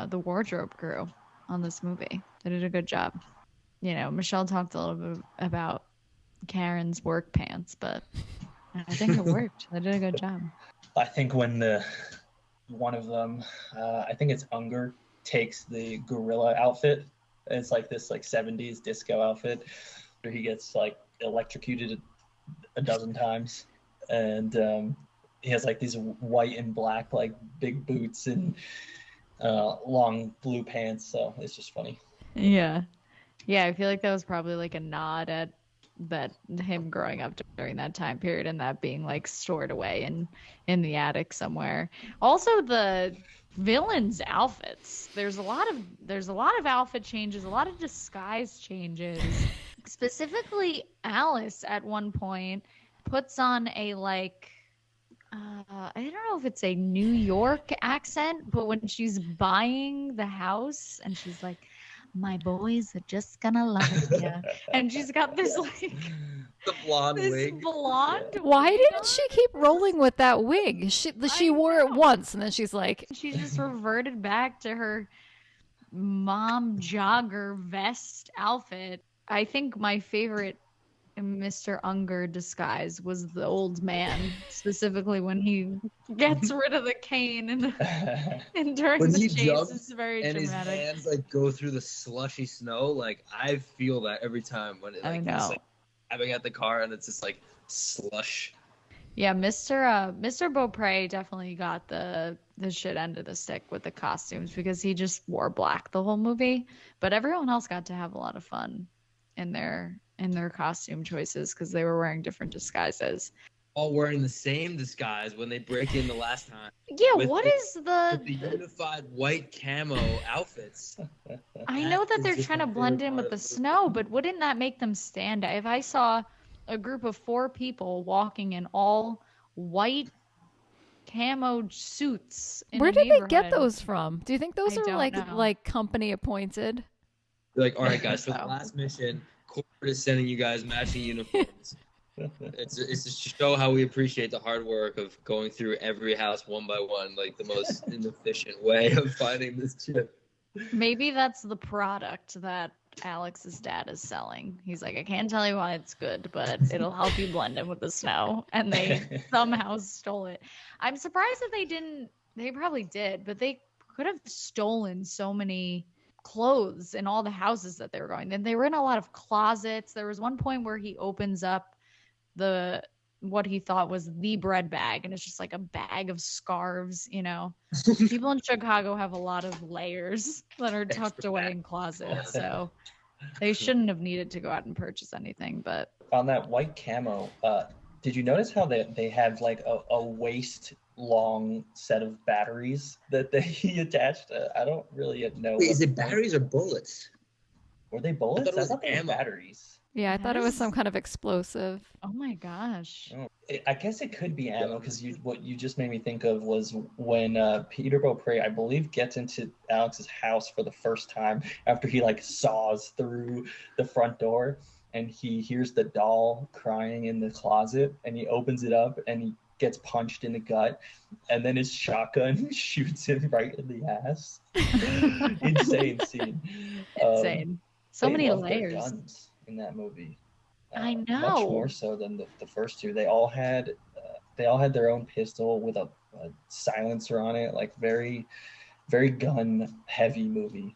the wardrobe crew on this movie. They did a good job. You know, Michelle talked a little bit about Karen's work pants, but I think it worked. They did a good job. I think when one of them, I think it's Unger, takes the gorilla outfit. It's like this like 70s disco outfit where he gets like electrocuted a dozen times, and he has like these white and black like big boots and long blue pants. So it's just funny. Yeah. Yeah, I feel like that was probably like a nod at that him growing up during that time period and that being like stored away in the attic somewhere. Also the villains' outfits. There's a lot of outfit changes, a lot of disguise changes. Specifically, Alice at one point puts on a like I don't know if it's a New York accent, but when she's buying the house and she's like, my boys are just gonna love it, yeah. And she's got this like the blonde wig. Why didn't she keep rolling with that wig? She wore it once and then she's like, she just reverted back to her mom jogger vest outfit. I think my favorite Mr. Unger disguise was the old man, specifically when he gets rid of the cane and during when the he chase. jumps It's very and dramatic. his hands like go through the slushy snow. Like I feel that every time when it, like, I know. It's, like, having at the car and it's just like slush. Yeah, Mr. Beaupre definitely got the shit end of the stick with the costumes because he just wore black the whole movie, but everyone else got to have a lot of fun in their costume choices because they were wearing different disguises. All wearing the same disguise when they break in the last time. Yeah, with the unified white camo outfits. I know that they're just trying to my blend favorite in part with the of the snow, but wouldn't that make them stand out? If I saw a group of 4 people walking in all white camo suits in where a did they get neighborhood, those from? Do you think those I are don't know. like company appointed? They're like, all right, guys, for the So. last mission, corporate is sending you guys matching uniforms. It's to show how we appreciate the hard work of going through every house one by one, like the most inefficient way of finding this chip. Maybe that's the product that Alex's dad is selling. He's like, I can't tell you why it's good, but it'll help you blend in with the snow. And they somehow stole it. I'm surprised that they didn't. They probably did, but they could have stolen so many clothes in all the houses that they were going. Then they were in a lot of closets. There was one point where he opens up the what he thought was the bread bag, and it's just like a bag of scarves, you know. People in Chicago have a lot of layers that are tucked away in closets, so they shouldn't have needed to go out and purchase anything. But On that white camo, did you notice how they have like a waist long set of batteries that they attached? I don't really know. Wait, is it batteries or bullets? Were they bullets? I thought it was they were ammo. batteries. Yeah, I thought it was some kind of explosive. oh my gosh. I guess it could be ammo because what you just made me think of was when Peter Beaupre, I believe, gets into Alex's house for the first time after he like saws through the front door and he hears the doll crying in the closet and he opens it up and he gets punched in the gut and then his shotgun shoots him right in the ass. Insane scene. Insane. So They many love their layers. guns in that movie. I Much know. more so than the first two. They all had their own pistol with a silencer on it. Like very, very gun heavy movie.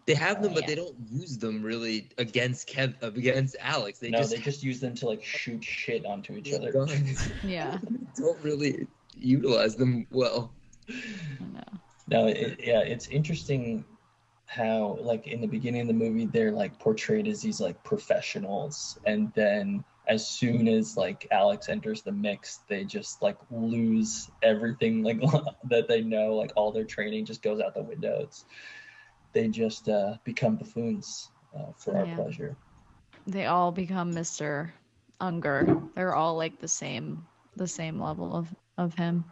They have them, but Yeah. they don't use them really against Alex. They just use them to like shoot shit onto each other. guns. Yeah. Don't really utilize them well. I know. No, it's interesting how like in the beginning of the movie they're like portrayed as these like professionals, and then as soon as like Alex enters the mix, they just like lose everything like that they know. Like all their training just goes out the window. They just become buffoons for our Yeah. pleasure. They all become Mr. Unger. They're all like the same level of him.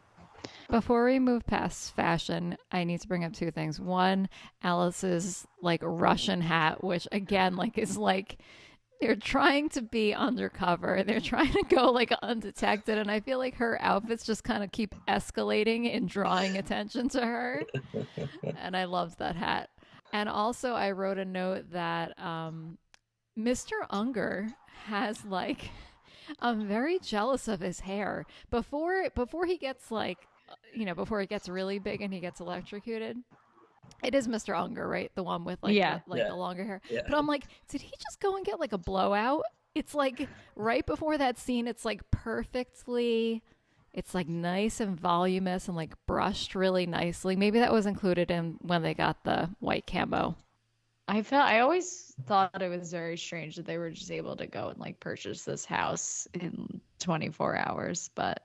Before we move past fashion, I need to bring up two things. One, Alice's like Russian hat, which again, like is like they're trying to be undercover. They're trying to go like undetected, and I feel like her outfits just kind of keep escalating and drawing attention to her. And I loved that hat. And also, I wrote a note that Mr. Unger has like I'm very jealous of his hair. Before he gets like before it gets really big and he gets electrocuted. It is Mr. Unger, right? The one with like Yeah. the longer hair. Yeah. But I'm like, did he just go and get like a blowout? It's like right before that scene, it's like perfectly it's like nice and voluminous and like brushed really nicely. Maybe that was included in when they got the white camo. I always thought it was very strange that they were just able to go and like purchase this house in 24 hours, but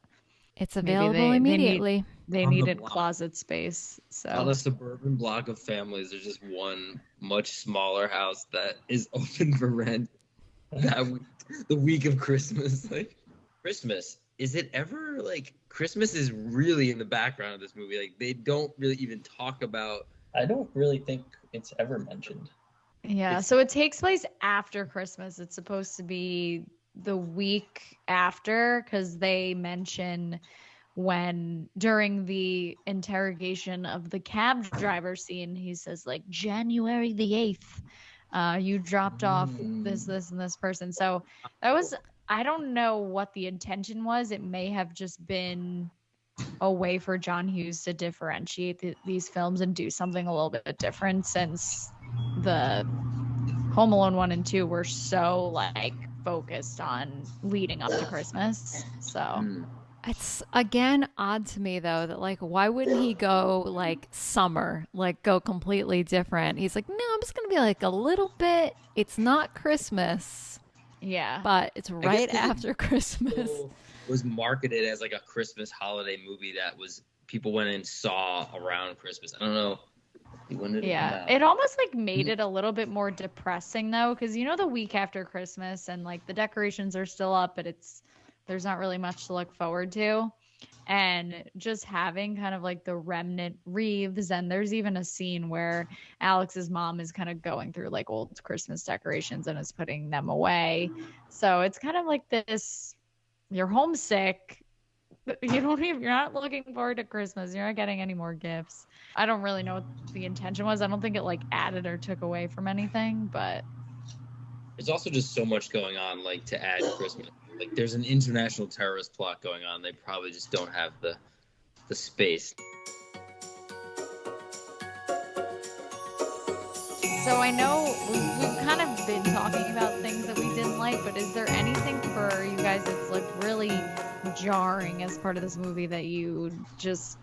It's maybe available immediately. they On the needed block. closet space. On a So suburban block of families, there's just one much smaller house that is open for rent that week, the week of Christmas. Like Christmas, is it ever like Christmas is really in the background of this movie? Like they don't really even talk about. I don't really think it's ever mentioned. yeah, It's- so it takes place after Christmas. It's supposed to be the week after because they mention when during the interrogation of the cab driver scene, he says like January the 8th, you dropped off this and this person. So that was I don't know what the intention was. It may have just been a way for John Hughes to differentiate these films and do something a little bit different since the Home Alone 1 and 2 were so like focused on leading up to Christmas. So It's again odd to me though that like why wouldn't he go like summer, like go completely different? He's like, no, I'm just gonna be like a little bit. It's not Christmas, yeah. but it's right they- after Christmas. Was marketed as like a Christmas holiday movie that was people went and saw around Christmas. I don't know. When did it come Yeah, out? it almost like made it a little bit more depressing though, because you know the week after Christmas and like the decorations are still up, but there's not really much to look forward to, and just having kind of like the remnant wreaths, and there's even a scene where Alex's mom is kind of going through like old Christmas decorations and is putting them away, so it's kind of like this: you're homesick. You're not looking forward to Christmas. You're not getting any more gifts. I don't really know what the intention was. I don't think it like added or took away from anything, but There's also just so much going on, like to add Christmas. Like there's an international terrorist plot going on. They probably just don't have the space. so I know we've kind of been talking about things that we didn't like, but is there anything for you guys that's like really jarring as part of this movie that you just,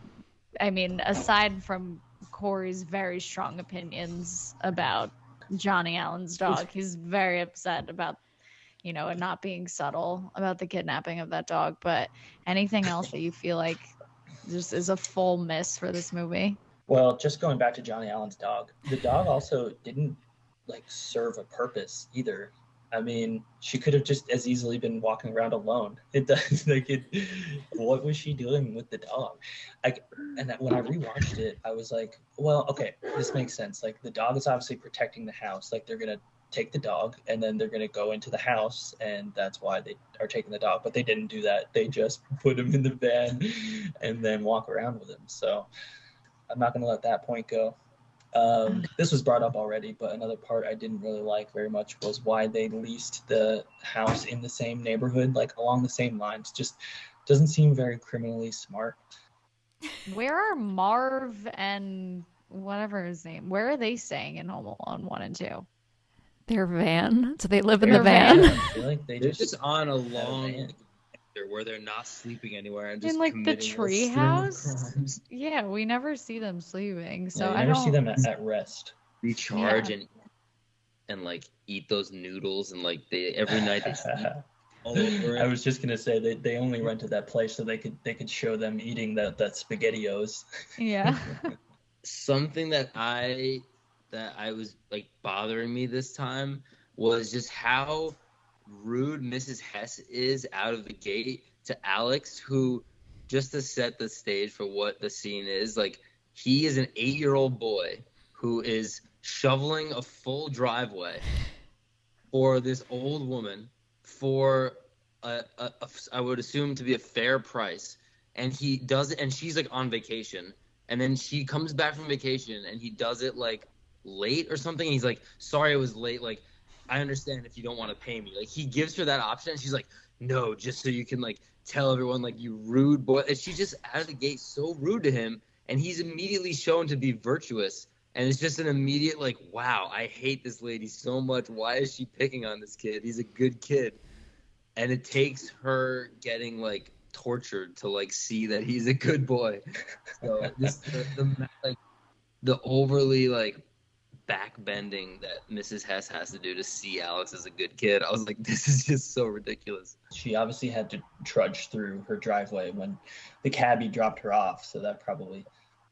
I mean, aside from Corey's very strong opinions about Johnny Allen's dog, he's very upset about, you know, it not being subtle about the kidnapping of that dog. But anything else that you feel like just is a full miss for this movie? Well, just going back to Johnny Allen's dog, the dog also didn't like serve a purpose either. I mean, she could have just as easily been walking around alone. It does like it. What was she doing with the dog? Like, and when I rewatched it, I was like, well, okay, this makes sense. Like, the dog is obviously protecting the house. Like, they're gonna take the dog and then they're gonna go into the house, and that's why they are taking the dog. But they didn't do that. They just put him in the van and then walk around with him. So I'm not gonna let that point go. This was brought up already, but another part I didn't really like very much was why they leased the house in the same neighborhood, like along the same lines. Just doesn't seem very criminally smart. Where are Marv and whatever his name? Where are they staying in Home Alone 1 and 2? Their van. So they live in the Their van. van. I feel like they They're just just on a had a long van. where they're not sleeping anywhere and just In like the committing a tree string of house? crimes. Yeah, we never see them sleeping. So Yeah, you I never don't see them at rest. Recharge Yeah. and like eat those noodles and like they every night they sleep all over I it. was just gonna say they only rented that place so they could show them eating that SpaghettiOs. Yeah. Something that I was like bothering me this time was just how rude Mrs. Hess is out of the gate to Alex, who, just to set the stage for what the scene is, like, he is an 8-year-old boy who is shoveling a full driveway for this old woman for I would assume to be a fair price, and he does it, and she's like on vacation, and then she comes back from vacation and he does it like late or something, and he's like, sorry I was late, like, I understand if you don't want to pay me. Like, he gives her that option and she's like, no, just so you can like tell everyone, like, you rude boy. And she's just out of the gate so rude to him, and he's immediately shown to be virtuous, and it's just an immediate like, wow, I hate this lady so much, why is she picking on this kid? He's a good kid. And it takes her getting like tortured to like see that he's a good boy. So this like the overly like backbending that Mrs. Hess has to do to see Alex as a good kid, I was like, this is just so ridiculous. She obviously had to trudge through her driveway when the cabbie dropped her off, so that probably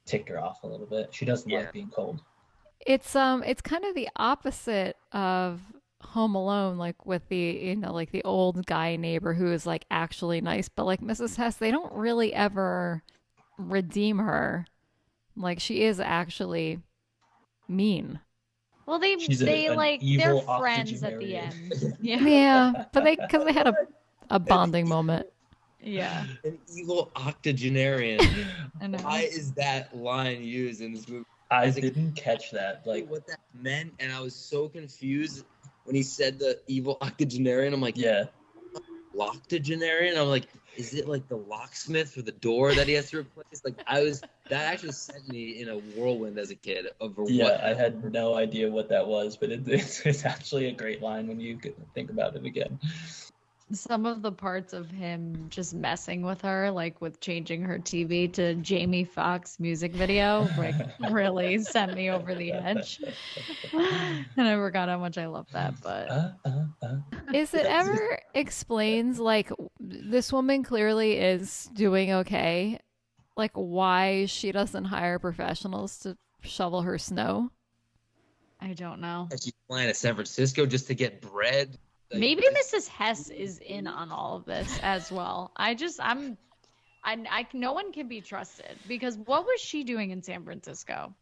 ticked her off a little bit. She doesn't Yeah. like being cold. It's kind of the opposite of Home Alone, like with the, you know, like the old guy neighbor who is like actually nice, but like Mrs. Hess, they don't really ever redeem her. Like, she is actually mean. Well, they She's they an like evil they're friends at the octogenarian. end. Yeah. Yeah, but because they had a bonding moment. Yeah. An evil octogenarian. I know. Why is that line used in this movie? I As a- didn't catch that. Like, Like, what that meant, and I was so confused when he said the evil octogenarian. I'm like, yeah, octogenarian. I'm like, is it like the locksmith for the door that he has to replace? Like, that actually sent me in a whirlwind as a kid over yeah, what. I had no idea what that was, but it's actually a great line when you think about it again. Some of the parts of him just messing with her, like with changing her TV to Jamie Foxx music video, like really sent me over the edge. And I forgot how much I love that, but Is it ever explains, like, this woman clearly is doing okay, like why she doesn't hire professionals to shovel her snow? I don't know. And she's flying to San Francisco just to get bread. Like, Maybe Mrs. Hess is in on all of this as well. No one can be trusted, because what was she doing in San Francisco?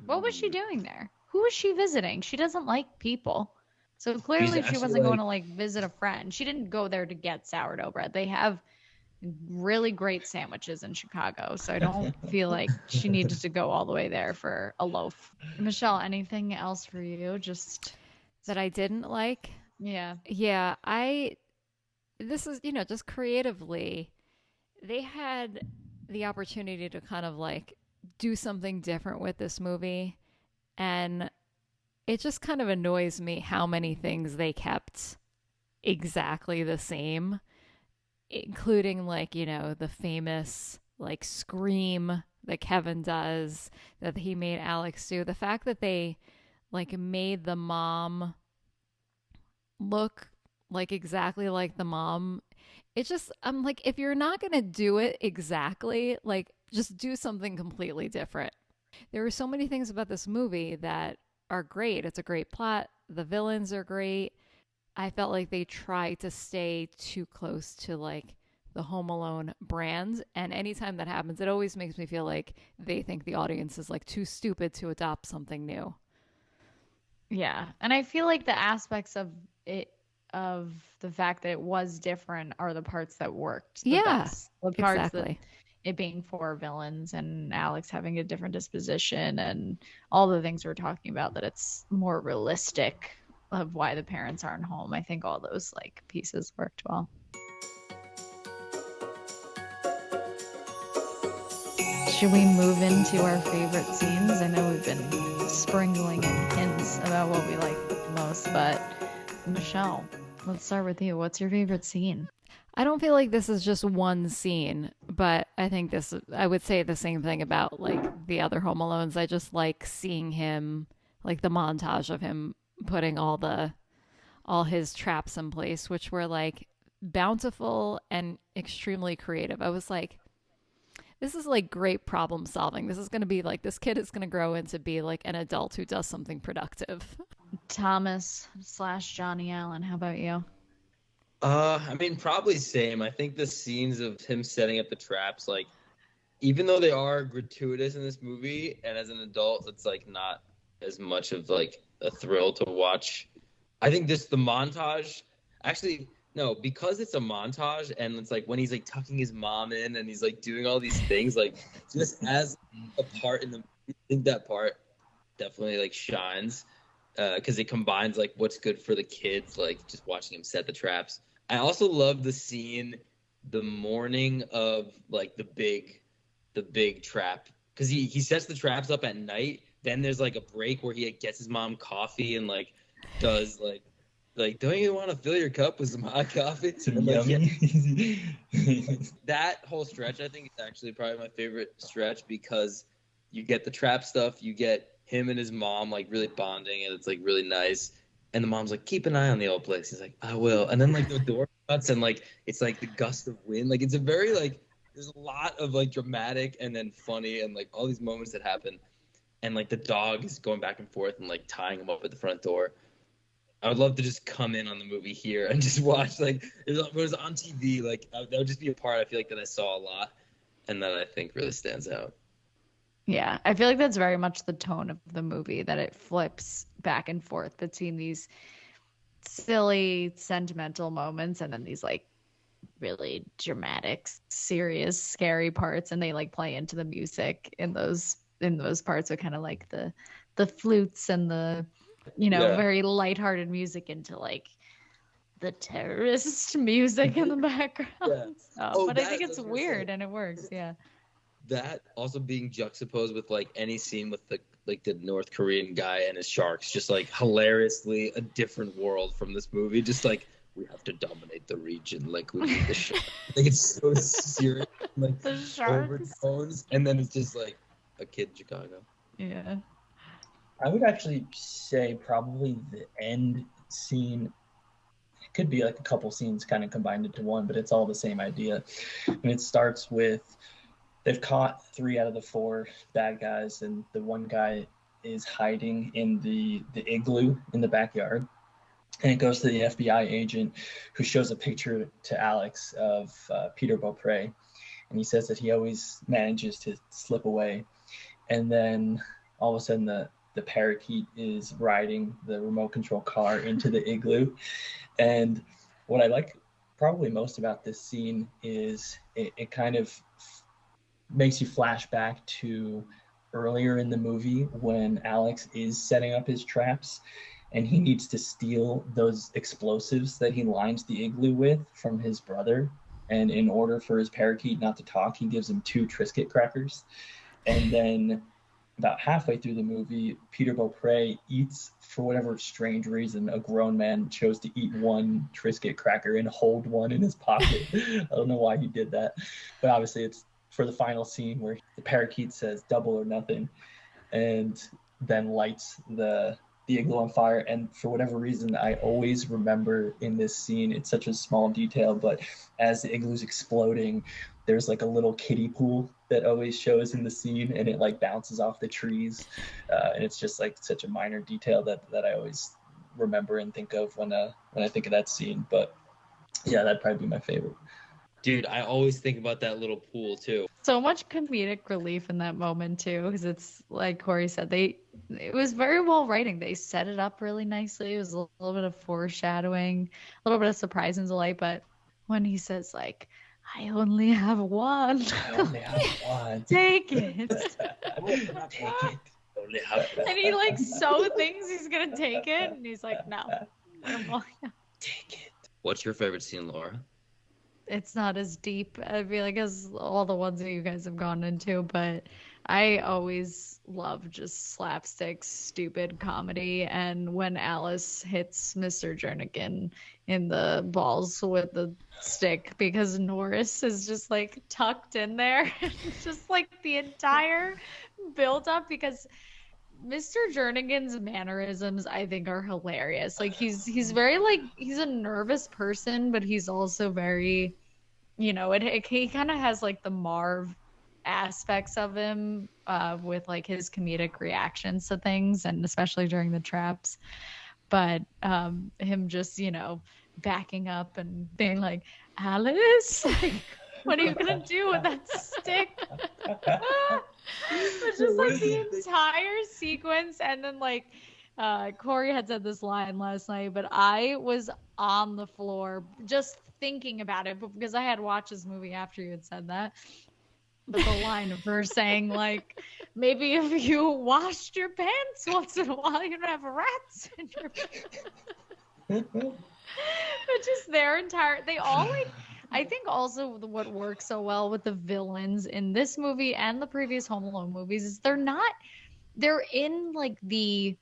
What was she doing there? Who was she visiting? She doesn't like people. So clearly she actually, wasn't going like- to like visit a friend. She didn't go there to get sourdough bread. They have really great sandwiches in Chicago. So I don't feel like she needed to go all the way there for a loaf. Michelle, anything else for you? Just, That I didn't like? yeah. Yeah, this is, you know, just creatively, they had the opportunity to kind of like do something different with this movie, and it just kind of annoys me how many things they kept exactly the same, including like, the famous like scream that Kevin does that he made Alex do. The fact that they like made the mom look like exactly like the mom, it just, I'm like, if you're not going to do it exactly, like just do something completely different. There are so many things about this movie that are great. It's a great plot. The villains are great. I felt like they tried to stay too close to like the Home Alone brand. And anytime that happens, it always makes me feel like they think the audience is like too stupid to adopt something new. Yeah. And I feel like the aspects of it, of the fact that it was different, are the parts that worked the Yeah, best. The parts that exactly. it being four villains and Alex having a different disposition and all the things we're talking about, that it's more realistic of why the parents aren't home. I think all those like pieces worked well. Should we move into our favorite scenes? I know we've been sprinkling in hints about what we like most, but Michelle, let's start with you. What's your favorite scene? I don't feel like this is just one scene, but I think this, I would say the same thing about like the other Home Alones. I just like seeing him, like the montage of him putting all his traps in place, which were like bountiful and extremely creative. I was like, this is like great problem solving. This is going to be like, this kid is going to grow into be like an adult who does something productive. Thomas slash Johnny Allen, how about you? I mean, probably same. I think the scenes of him setting up the traps, like, even though they are gratuitous in this movie, and as an adult, it's like not as much of like a thrill to watch. I think this the montage. Actually, no, because it's a montage, and it's like when he's like tucking his mom in, and he's like doing all these things, like just as a part in the. I think that part definitely like shines because it combines like what's good for the kids, like just watching him set the traps. I also love the scene, the morning of like the big trap, because he sets the traps up at night. Then there's like a break where he like, gets his mom coffee and like does like don't you want to fill your cup with some hot coffee? Some And, like, yummy. that whole stretch I think is actually probably my favorite stretch because you get the trap stuff, you get him and his mom like really bonding, and it's like really nice. And the mom's like, keep an eye on the old place. He's like, I will. And then like the door shuts and like it's like the gust of wind. Like it's a very like there's a lot of like dramatic and then funny and like all these moments that happen. And like the dog is going back and forth and like tying him up at the front door. I would love to just come in on the movie here and just watch like it was on TV. Like that would just be a part I feel like that I saw a lot and that I think really stands out. Yeah, I feel like that's very much the tone of the movie, that it flips back and forth between these silly, sentimental moments and then these like really dramatic, serious, scary parts, and they like play into the music in those parts with kind of like the flutes and the Yeah. very lighthearted music into like the terrorist music in the background. Yeah. So, but I think That, I it's was gonna weird say, and it works. Yeah. that also being juxtaposed with like any scene with the North Korean guy and his sharks, just like hilariously a different world from this movie. Just like we have to dominate the region, like we need the shark. Like it's so serious, like The sharks. overtones, and then it's just like a kid in Chicago. Yeah. I would actually say probably the end scene. It could be like a couple scenes kind of combined into one, but it's all the same idea. And it starts with they've caught 3 out of the 4 bad guys, and the one guy is hiding in the igloo in the backyard. And it goes to the FBI agent who shows a picture to Alex of Peter Beaupre. And he says that he always manages to slip away. And then all of a sudden the parakeet is riding the remote control car into the igloo. And what I like probably most about this scene is it kind of makes you flash back to earlier in the movie when Alex is setting up his traps and he needs to steal those explosives that he lines the igloo with from his brother. And in order for his parakeet not to talk, he gives him 2 Triscuit crackers. And then about halfway through the movie, Peter Beaupre eats, for whatever strange reason, a grown man chose to eat one Triscuit cracker and hold one in his pocket. I don't know why he did that, but obviously it's for the final scene where the parakeet says double or nothing, and then lights the igloo on fire. And for whatever reason, I always remember in this scene, it's such a small detail, but as the igloo's exploding, there's like a little kiddie pool that always shows in the scene, and it like bounces off the trees, and it's just like such a minor detail that I always remember and think of when I think of that scene. But yeah, that'd probably be my favorite. Dude, I always think about that little pool too. So much comedic relief in that moment too, because it's like Corey said, it was very well writing. They set it up really nicely. It was a little bit of foreshadowing, a little bit of surprise and delight. But when he says like, "I only have one," I only have one. Take it. Take it. Only have And he like so thinks he's gonna take it, and he's like, "No." Take it. What's your favorite scene, Laura? It's not as deep, I feel like, as all the ones that you guys have gone into, but I always love just slapstick, stupid comedy. And when Alice hits Mr. Jernigan in the balls with the stick, because Norris is just like tucked in there, it's just like the entire build up, because Mr. Jernigan's mannerisms, I think, are hilarious. Like he's very like he's a nervous person, but he's also very, you know, he kind of has like the Marv aspects of him, with like his comedic reactions to things, and especially during the traps. But him just, you know, backing up and being like, "Alice, like, what are you gonna do with that stick?" It's just like the entire sequence. And then like Corey had said this line last night, but I was on the floor just thinking about it, but because I had watched this movie after you had said that. But the line of her saying like, maybe if you washed your pants once in a while, you don't have rats in your pants. But just their entire, they all like, I think also what works so well with the villains in this movie and the previous Home Alone movies is they're in like the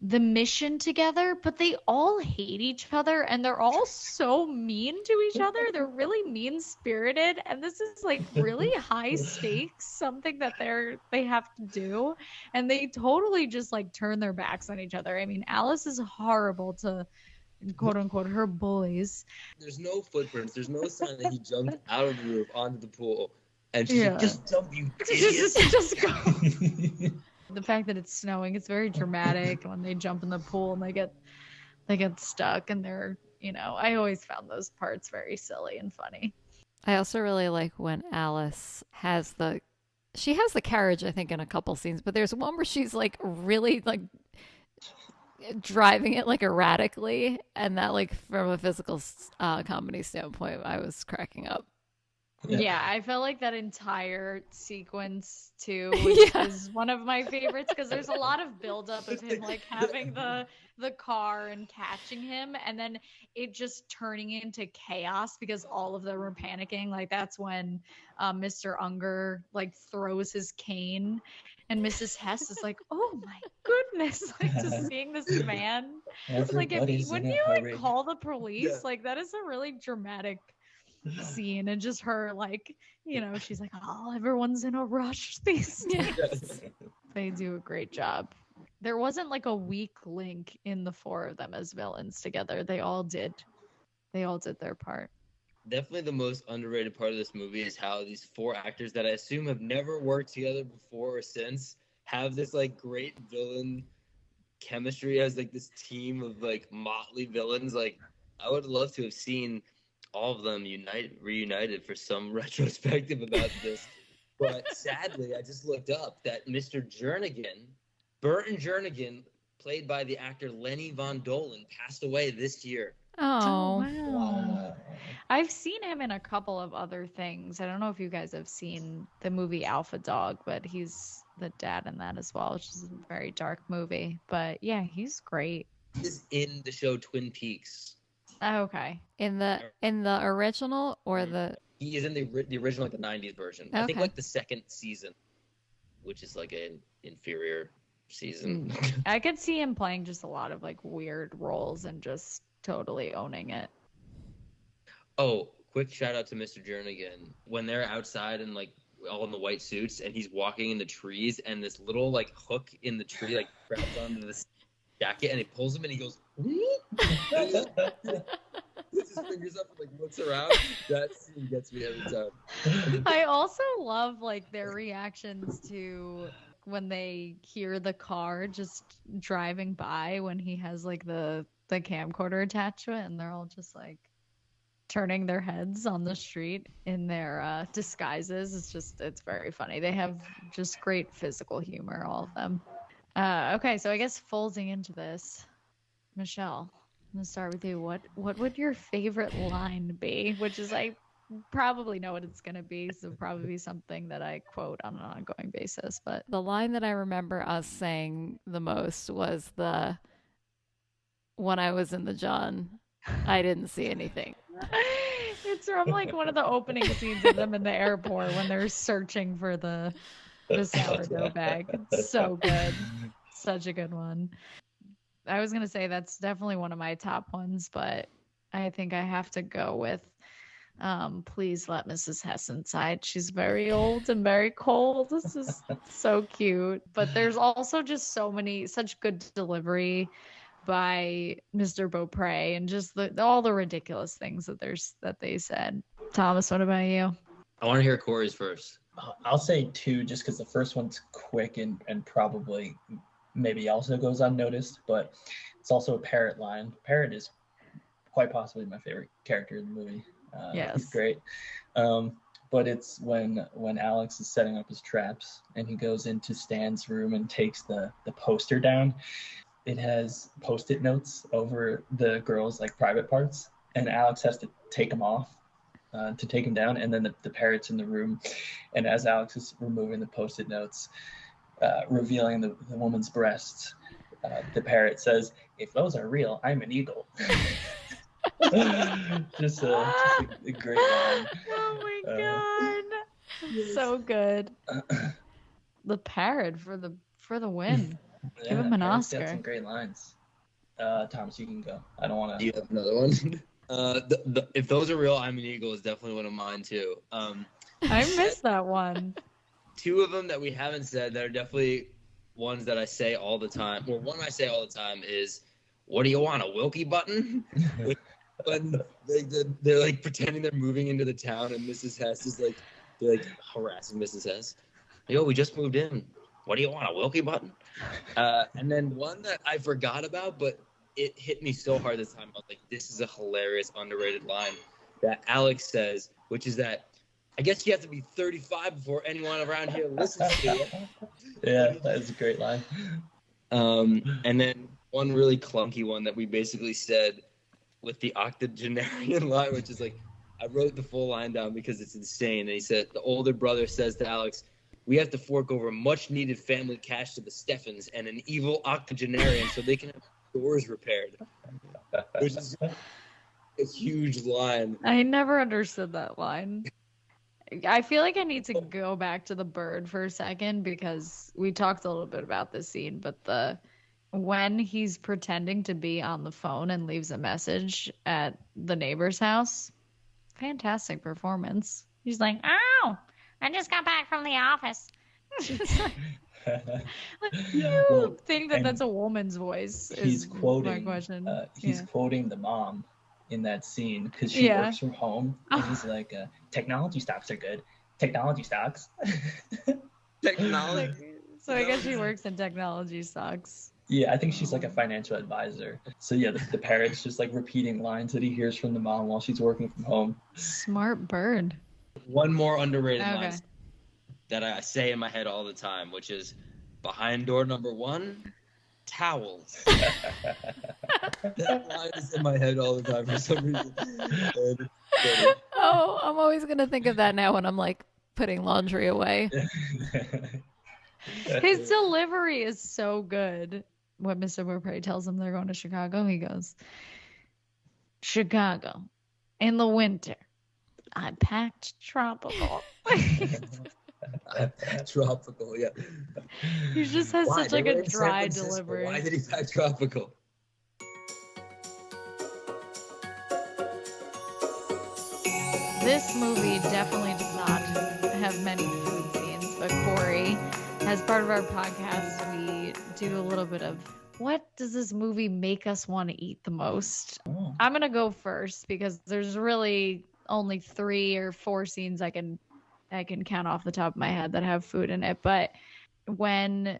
mission together, but they all hate each other, and they're all so mean to each other. They're really mean-spirited, and this is like really high stakes, something that they have to do, and they totally just like turn their backs on each other. I mean, Alice is horrible to quote unquote her boys. There's no footprints. There's no sign that he jumped out of the roof onto the pool. And she's Yeah. like, just jump, you idiot. just go. The fact that it's snowing, it's very dramatic when they jump in the pool and they get stuck, and they're, you know, I always found those parts very silly and funny. I also really like when Alice has the carriage, I think, in a couple scenes, but there's one where she's like really like driving it like erratically, and that like from a physical comedy standpoint, I was cracking up. Yeah, I felt like that entire sequence too Yeah. is one of my favorites, because there's a lot of buildup of him like having the car and catching him, and then it just turning into chaos because all of them were panicking. Like that's when Mr. Unger like throws his cane, and Mrs. Hess is like, "Oh my goodness!" Like just seeing this man. Like wouldn't you like call the police? Yeah. Like that is a really dramatic scene, and just her like, you know, she's like, "Oh, everyone's in a rush these days." They do a great job. There wasn't like a weak link in the four of them as villains together. They all did their part. Definitely the most underrated part of this movie is how these four actors that I assume have never worked together before or since have this like great villain chemistry as like this team of like motley villains. Like I would love to have seen all of them reunited for some retrospective about this. But sadly, I just looked up that Mr. Burton Jernigan, played by the actor Lenny Von Dolan, passed away this year. Oh, Wow. I've seen him in a couple of other things. I don't know if you guys have seen the movie Alpha Dog, but he's the dad in that as well, which is a very dark movie. But yeah, he's great. He's in the show Twin Peaks. Oh, okay. in the original or the He is in the original, like the '90s version. I think Okay. like the second season. which is like an inferior season. I could see him playing just a lot of like weird roles and just totally owning it. Oh, quick shout out to Mr. Jernigan. When they're outside and like all in the white suits and he's walking in the trees and this little like hook in the tree like grabs onto this jacket and he pulls him and he goes puts his fingers up and like looks around. That scene gets me every time. I also love like their reactions to when they hear the car just driving by when he has like the camcorder attached to it, and they're all just like turning their heads on the street in their disguises. It's very funny. They have just great physical humor, all of them. Okay, so I guess folding into this, Michelle, I'm gonna start with you. What would your favorite line be? Which is I probably know what it's gonna be, so probably be something that I quote on an ongoing basis. But The line that I remember us saying the most was the when I was in the John, I didn't see anything. it's from like one of the opening scenes of them in the airport when they're searching for the sourdough bag. It's so good. Such a good one. I was gonna say that's definitely one of my top ones, but I think I have to go with please let Mrs. Hess inside. She's very old and very cold. This is so cute. But there's also just such good delivery by Mr. Beaupre and just all the ridiculous things that they said. Thomas, what about you? I want to hear Corey's first. I'll say two, just because the first one's quick and probably maybe also goes unnoticed, but it's also a Parrot line. Parrot is quite possibly my favorite character in the movie. Yes. He's great. But it's when Alex is setting up his traps and he goes into Stan's room and takes the poster down. It has Post-it notes over the girls' like private parts, and Alex has to take them off to take them down, and then the parrot's in the room, and as Alex is removing the Post-it notes, revealing the woman's breasts, the parrot says, "If those are real, I'm an eagle." just a great line. Oh my god, so good. The parrot for the win. Give him an Parrot's Oscar. got some great lines. Thomas, you can go. I don't want Do to. you have another one? If those are real, I'm an eagle is definitely one of mine too. I missed that one. Two of them that we haven't said that are definitely ones that I say all the time. Well, one I say all the time is, "What do you want, a Wilkie button?" When they're like pretending they're moving into the town, and Mrs. Hess is like, they're like harassing Mrs. Hess. "Yo, we just moved in. What do you want, a Wilkie button?" And then one that I forgot about, but it hit me so hard this time. I was like, this is a hilarious, underrated line that Alex says, which is that, "I guess you have to be 35 before anyone around here listens to you." Yeah, that is a great line. And then one really clunky one that we basically said with the octogenarian line, which is like, I wrote the full line down because it's insane. And he said, the older brother says to Alex, "We have to fork over much needed family cash to the Steffens and an evil octogenarian so they can have doors repaired." Which is a huge line. I never understood that line. I feel like I need to go back to the bird for a second because we talked a little bit about this scene, but when he's pretending to be on the phone and leaves a message at the neighbor's house, fantastic performance. He's like, "Oh, I just got back from the office." You Well, think that and that's a woman's voice? He's Is quoting. my question. He's Yeah. quoting the mom in that scene because she Yeah. works from home, and he's like, "Technology stocks are good. Technology stocks." Technology. So I guess she works in technology stocks. Yeah, I think she's like a financial advisor. So yeah, the parrot's just like repeating lines that he hears from the mom while she's working from home. Smart bird. One more underrated Okay. line that I say in my head all the time, which is, "Behind door number 1, towels." That line is in my head all the time for some reason. And Oh, I'm always gonna think of that now when I'm like putting laundry away. His delivery is so good. When Mr. Beaupre tells him they're going to Chicago, he goes, "Chicago, in the winter, I packed tropical." Tropical, yeah. He just has Why? such They like were a in San dry Francisco. delivery. Why did he buy tropical? This movie definitely does not have many food scenes, but Corey, as part of our podcast, we do a little bit of what does this movie make us want to eat the most? Oh. I'm gonna go first because there's really only 3 or 4 scenes I can count off the top of my head that have food in it. But when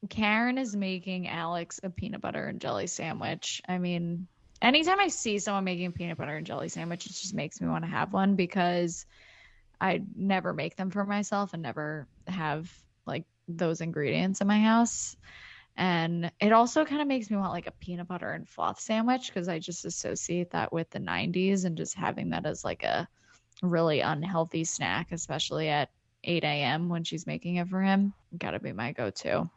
Karen is making Alex a peanut butter and jelly sandwich, I mean, anytime I see someone making a peanut butter and jelly sandwich, it just makes me want to have one because I never make them for myself and never have like those ingredients in my house. And it also kind of makes me want like a peanut butter and fluff sandwich because I just associate that with the 90s and just having that as like a really unhealthy snack, especially at 8 a.m. when she's making it for him. Gotta be my go-to.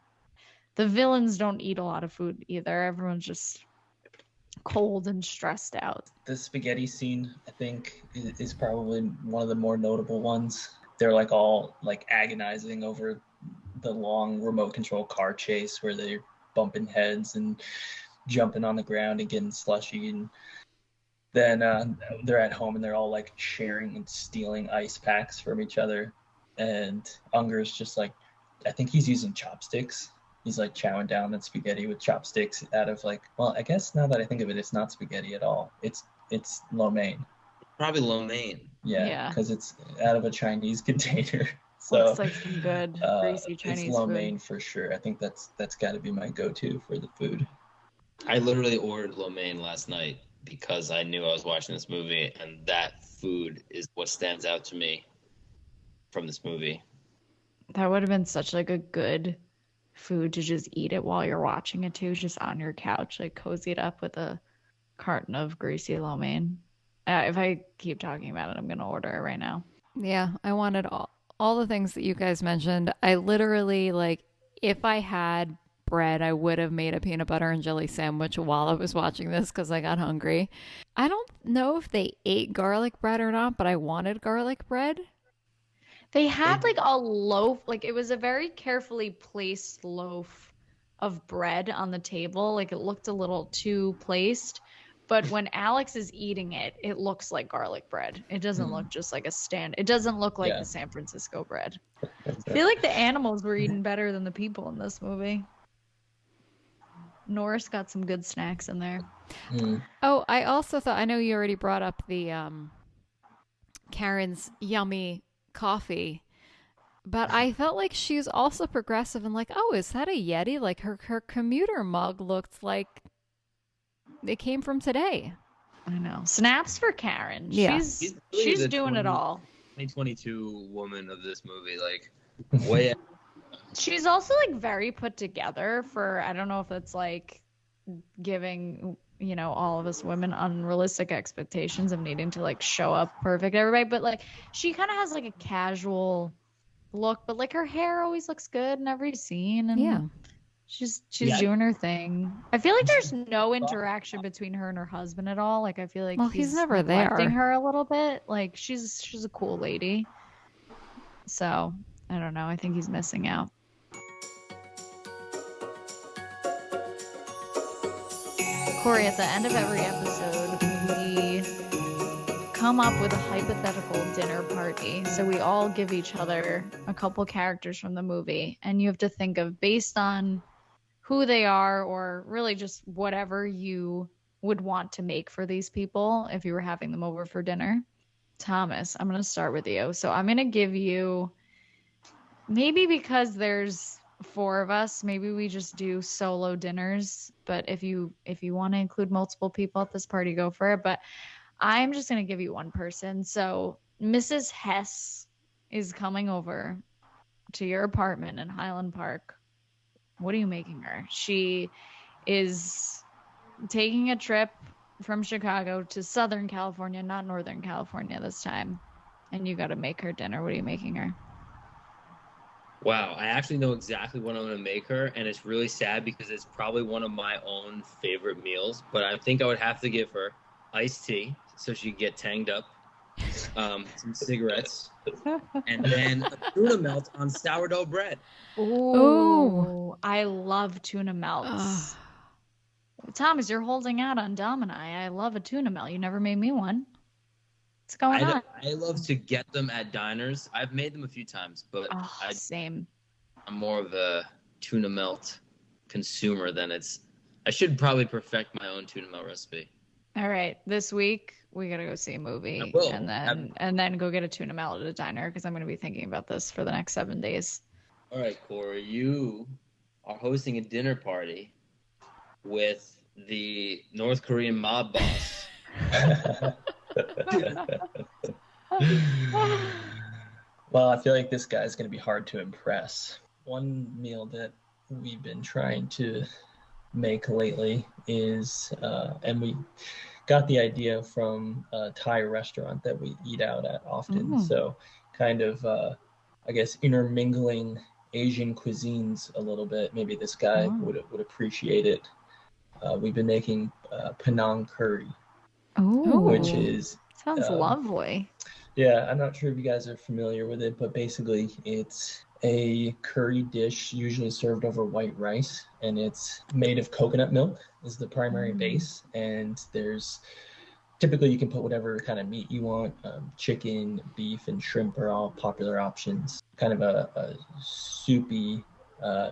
The villains don't eat a lot of food either. Everyone's just cold and stressed out. The spaghetti scene, I think, is probably one of the more notable ones. They're like all like agonizing over the long remote control car chase where they're bumping heads and jumping on the ground and getting slushy, and then they're at home and they're all like sharing and stealing ice packs from each other, and Unger's just like, I think he's using chopsticks. He's like chowing down that spaghetti with chopsticks out of like, well, I guess now that I think of it, it's not spaghetti at all. It's lo mein. Probably lo mein. Yeah. Because it's out of a Chinese container. So Looks like some good greasy Chinese it's lo food. mein for sure. I think that's got to be my go-to for the food. I literally ordered lo mein last night because I knew I was watching this movie, and that food is what stands out to me from this movie. That would have been such like a good food to just eat it while you're watching it too, just on your couch, like cozied up with a carton of greasy lo mein. If I keep talking about it, I'm gonna order it right now. Yeah, I wanted all the things that you guys mentioned. I literally, like, if I had bread, I would have made a peanut butter and jelly sandwich while I was watching this because I got hungry. I don't know if they ate garlic bread or not, but I wanted garlic bread. They had like a loaf, like it was a very carefully placed loaf of bread on the table. Like it looked a little too placed. But when Alex is eating it, it looks like garlic bread. It doesn't look just like a stand. It doesn't look like the San Francisco bread. I feel like the animals were eating better than the people in this movie. Norris got some good snacks in there. Oh, I also thought, I know you already brought up the Karen's yummy coffee, but I felt like she's also progressive and like, oh, is that a Yeti? Like her commuter mug looked like it came from today. I know. Snaps for Karen. Yeah. She's doing it all. 2022 woman of this movie, like way. She's also like very put together for, I don't know if it's like giving, you know, all of us women unrealistic expectations of needing to like show up perfect everybody, but like she kind of has like a casual look, but like her hair always looks good in every scene, and Yeah. she's doing her thing. I feel like there's no interaction between her and her husband at all. Like I feel like he's never there. neglecting her a little bit. Like she's a cool lady. So I don't know. I think he's missing out. Corey, at the end of every episode, we come up with a hypothetical dinner party. So we all give each other a couple characters from the movie, and you have to think of, based on who they are or really just whatever you would want to make for these people if you were having them over for dinner. Thomas, I'm going to start with you. So I'm going to give you, maybe because there's 4 of us, maybe we just do solo dinners, but if you want to include multiple people at this party, go for it. But I'm just going to give you one person. So Mrs. Hess is coming over to your apartment in Highland Park. What are you making her? She is taking a trip from Chicago to Southern California, not Northern California this time. And you got to make her dinner. What are you making her? Wow, I actually know exactly what I'm going to make her, and it's really sad because it's probably one of my own favorite meals, but I think I would have to give her iced tea so she can get tanged up. some cigarettes, and then a tuna melt on sourdough bread. Ooh, I love tuna melts. Ugh. Thomas, you're holding out on Domini. I love a tuna melt. You never made me one. What's going on? I love to get them at diners. I've made them a few times, but Oh, same. I'm more of a tuna melt consumer than it's. I should probably perfect my own tuna melt recipe. All right, this week we gotta go see a movie, I will. and then go get a tuna melt at a diner because I'm gonna be thinking about this for the next 7 days. All right, Corey, you are hosting a dinner party with the North Korean mob boss. Well, I feel like this guy's going to be hard to impress. One meal that we've been trying to make lately is, and we got the idea from a Thai restaurant that we eat out at often. So kind of, I guess, intermingling Asian cuisines a little bit. Maybe this guy would appreciate it. We've been making Penang curry, which is sounds lovely. Yeah, I'm not sure if you guys are familiar with it, but basically it's a curry dish usually served over white rice, and it's made of coconut milk is the primary base, and there's typically you can put whatever kind of meat you want. Chicken, beef, and shrimp are all popular options. Kind of a soupy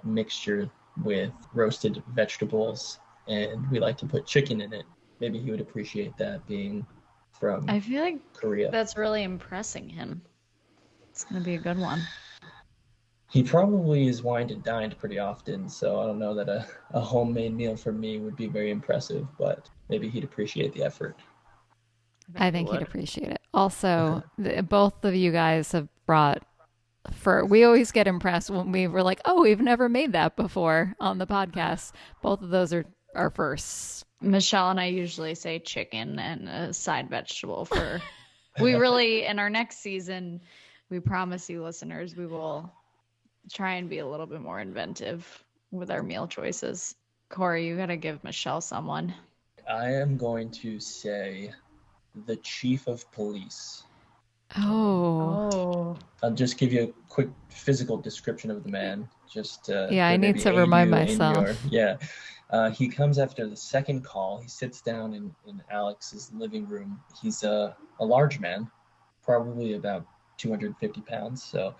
mixture with roasted vegetables, and we like to put chicken in it. Maybe he would appreciate that, being from I feel like Korea. that's really impressing him. It's gonna be a good one. He probably is wined and dined pretty often, so I don't know that a homemade meal for me would be very impressive, but maybe he'd appreciate the effort. I think he'd appreciate it. Also, both of you guys have brought we always get impressed when we were like, oh, we've never made that before on the podcast. Both of those are our firsts. Michelle and I usually say chicken and a side vegetable for. We really, in our next season, we promise you listeners, we will try and be a little bit more inventive with our meal choices. Corey, you got to give Michelle someone. I am going to say the chief of police. Oh. I'll just give you a quick physical description of the man. Just I need to remind myself. He comes after the second call. He sits down in Alex's living room. He's a large man, probably about 250 pounds. So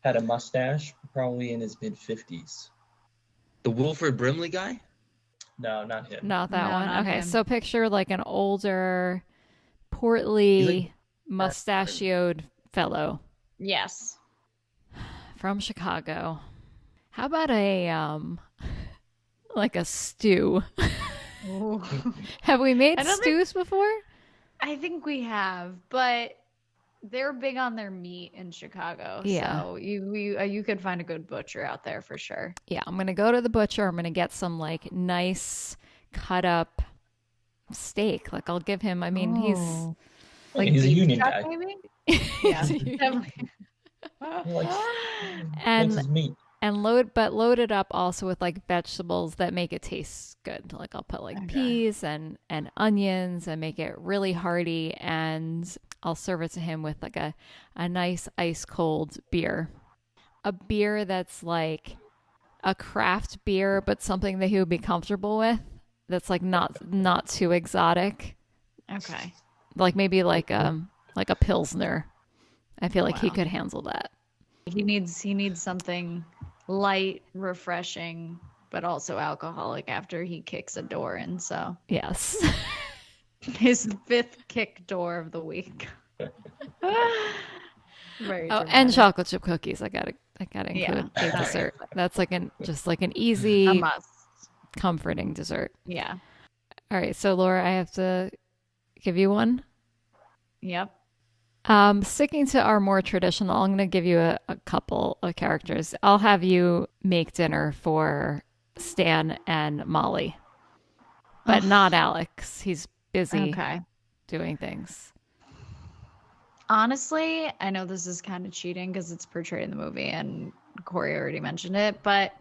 had a mustache, probably in his mid-50s. The Wilford Brimley guy? No, not him. Not that No, one. not Okay, him. so picture like an older, portly, mustachioed fellow Yes. from Chicago. How about a like a stew? Have we made I don't stews before? I think we have, but they're big on their meat in Chicago. Yeah. So you could find a good butcher out there for sure. Yeah, I'm gonna go to the butcher. I'm gonna get some like nice cut up steak. Like I'll give him. I mean, he's Like, he's a union guy. Maybe? yeah, Definitely. He likes and his meat. and load it up also with like vegetables that make it taste good. Like I'll put like peas and onions and make it really hearty, and I'll serve it to him with like a nice ice cold beer. A beer that's like a craft beer, but something that he would be comfortable with. That's like not too exotic. Okay. Like maybe like a Pilsner. I feel like he Wow. could handle that. He needs something light, refreshing, but also alcoholic after he kicks a door in. So Yes. his 5th kick door of the week. Very Oh, and dramatic. chocolate chip cookies. I gotta include Yeah. a dessert. That's like an a easy, must. comforting dessert. Yeah. All right, so Laura, I have to give you one. Yep. Sticking to our more traditional, I'm gonna give you a couple of characters. I'll have you make dinner for Stan and Molly, but not Alex. He's busy Okay. doing things. Honestly, I know this is kind of cheating because it's portrayed in the movie and Corey already mentioned it, but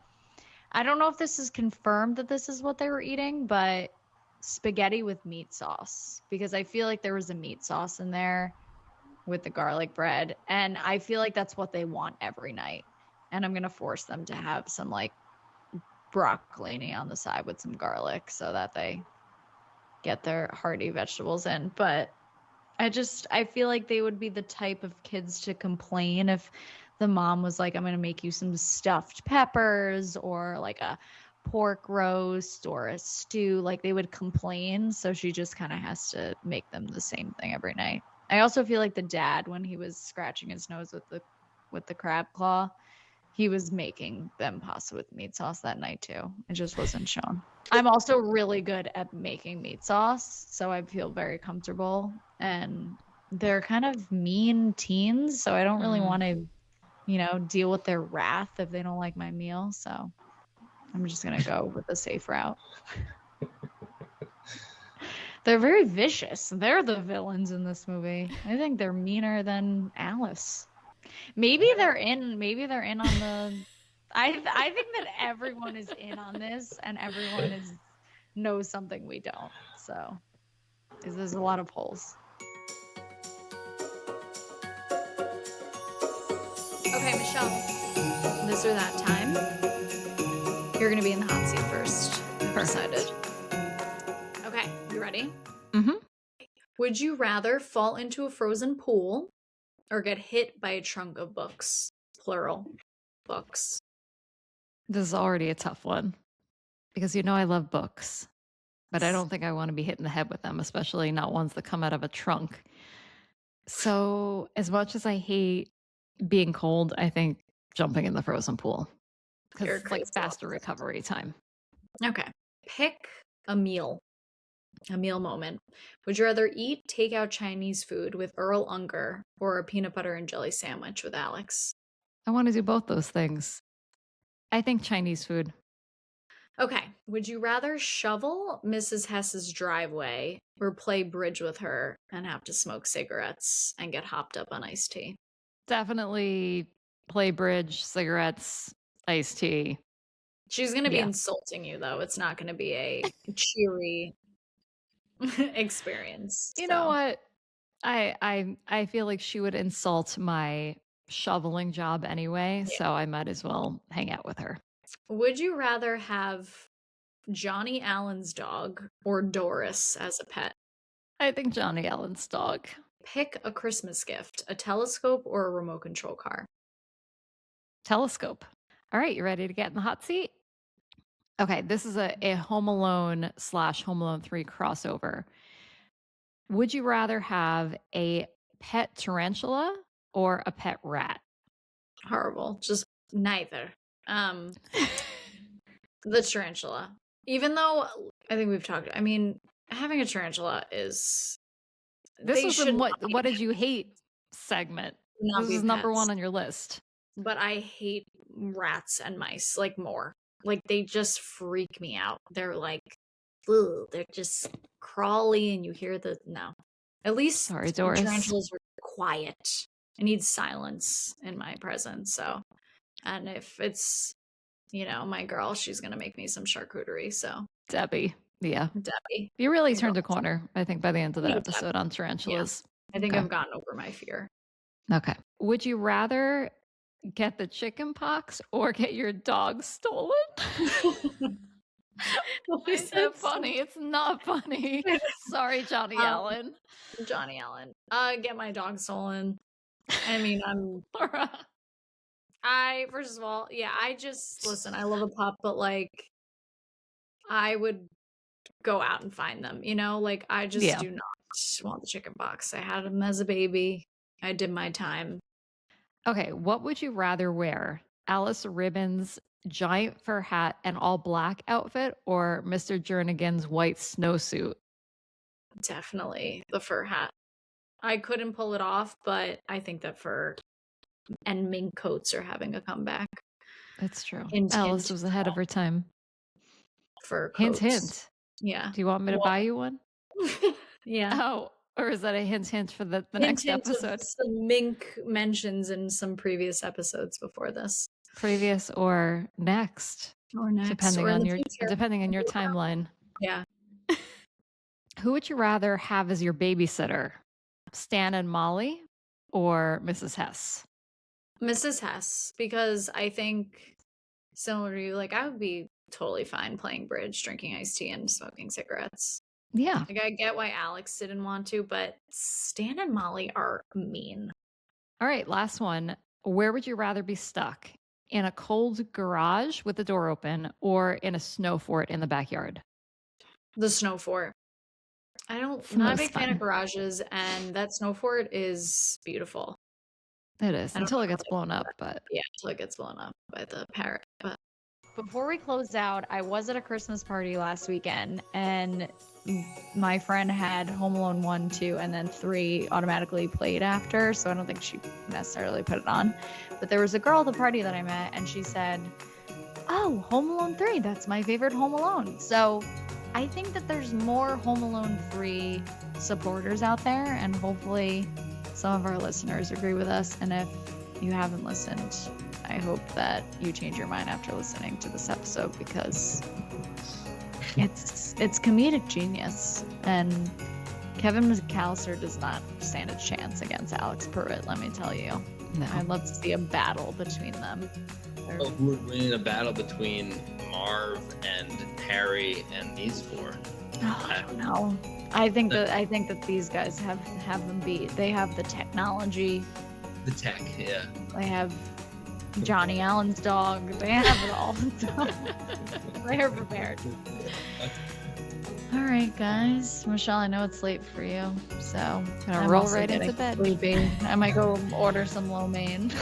I don't know if this is confirmed that this is what they were eating, but spaghetti with meat sauce, because I feel like there was a meat sauce in there with the garlic bread. And I feel like that's what they want every night. And I'm going to force them to have some like broccolini on the side with some garlic so that they get their hearty vegetables in. But I feel like they would be the type of kids to complain if the mom was like, I'm going to make you some stuffed peppers or like a pork roast or a stew. Like they would complain. So she just kind of has to make them the same thing every night. I also feel like the dad, when he was scratching his nose with the crab claw, he was making them pasta with meat sauce that night too. It just wasn't shown. I'm also really good at making meat sauce, so I feel very comfortable. And they're kind of mean teens, so I don't really want to, deal with their wrath if they don't like my meal. So I'm just gonna go with the safe route. They're very vicious. They're the villains in this movie. I think they're meaner than Alice. Maybe they're in on the I think that everyone is in on this and everyone knows something we don't. So there's a lot of holes. Okay, Michelle. This or that time. You're gonna be in the hot seat first. I've decided. Okay, you ready? Mm-hmm. Would you rather fall into a frozen pool or get hit by a trunk of books? Plural. Books. This is already a tough one because I love books, but I don't think I want to be hit in the head with them, especially not ones that come out of a trunk. So as much as I hate being cold, I think jumping in the frozen pool because it's like faster recovery time. Okay. Pick a meal moment. Would you rather eat takeout Chinese food with Earl Unger or a peanut butter and jelly sandwich with Alex? I want to do both those things. I think Chinese food. Okay. Would you rather shovel Mrs. Hess's driveway or play bridge with her and have to smoke cigarettes and get hopped up on iced tea? Definitely play bridge, cigarettes, iced tea. She's going to be insulting you, though. It's not going to be a cheery experience. You know what? I feel like she would insult my shoveling job anyway, so I might as well hang out with her. Would you rather have Johnny Allen's dog or Doris as a pet? I think Johnny Allen's dog. Pick a Christmas gift, a telescope or a remote control car. Telescope. All right, you ready to get in the hot seat? Okay, this is a Home Alone / Home Alone 3 crossover. Would you rather have a pet tarantula or a pet rat? Horrible. Just neither. The tarantula. Even though I think we've talked, having a tarantula is... This was in what did you hate segment. This is number one on your list. But I hate rats and mice, like more. Like they just freak me out. They're like, ugh, they're just crawly and you hear no. At least Doris. Tarantulas are quiet. I need silence in my presence. So, and if it's, my girl, she's going to make me some charcuterie. So Debbie. Yeah. Debbie. You really turned a corner, I think, by the end of that episode on tarantulas. Yeah. I think I've gotten over my fear. Okay. Would you rather get the chicken pox or get your dog stolen? Is that funny? It's not funny. Sorry, Johnny Allen. Johnny Allen. Get my dog stolen. Laura. First of all, listen, I love a pup, but like, I would go out and find them, like I just do not want the chicken pox. I had him as a baby. I did my time. Okay, what would you rather wear? Alice Ribbon's giant fur hat and all black outfit or Mr. Jernigan's white snowsuit? Definitely the fur hat. I couldn't pull it off, but I think that fur and mink coats are having a comeback. That's true. Alice was ahead of her time. Fur coats. Hint. Yeah. Do you want me to buy you one? Yeah. Oh, or is that a hint for the next episode? Some mink mentions in some previous episodes before this. Previous or next. Or next. Depending on your timeline. Yeah. Who would you rather have as your babysitter? Stan and Molly or Mrs. Hess? Mrs. Hess, because I think similar to you, like I would be totally fine playing bridge, drinking iced tea, and smoking cigarettes. Yeah. Like I get why Alex didn't want to, but Stan and Molly are mean. All right, last one. Where would you rather be stuck? In a cold garage with the door open or in a snow fort in the backyard? The snow fort. It's the Not a most big fan of fun. garages, and that snow fort is beautiful. It is I don't until know it how gets they blown do up, that. but Yeah, until it gets blown up by the parrot. But before we close out, I was at a Christmas party last weekend, and my friend had Home Alone 1, 2, and then 3 automatically played after, so I don't think she necessarily put it on. But there was a girl at the party that I met, and she said, "Oh, Home Alone 3, that's my favorite Home Alone." So I think that there's more Home Alone 3 supporters out there, and hopefully some of our listeners agree with us. And if you haven't listened, I hope that you change your mind after listening to this episode, because it's comedic genius, and Kevin McAllister does not stand a chance against Alex Pruitt, let me tell you. no. I'd love to see a battle between them. Oh, who would win in a battle between Marv and Harry and these four? Oh, I don't know. I think that these guys have them beat. They have the technology. The tech, yeah. They have Johnny Allen's dog. They have it all. They're prepared. All right, guys. Michelle, I know it's late for you, so Gonna I'm roll also right into getting bed. sleepy. I might go order some lo mein.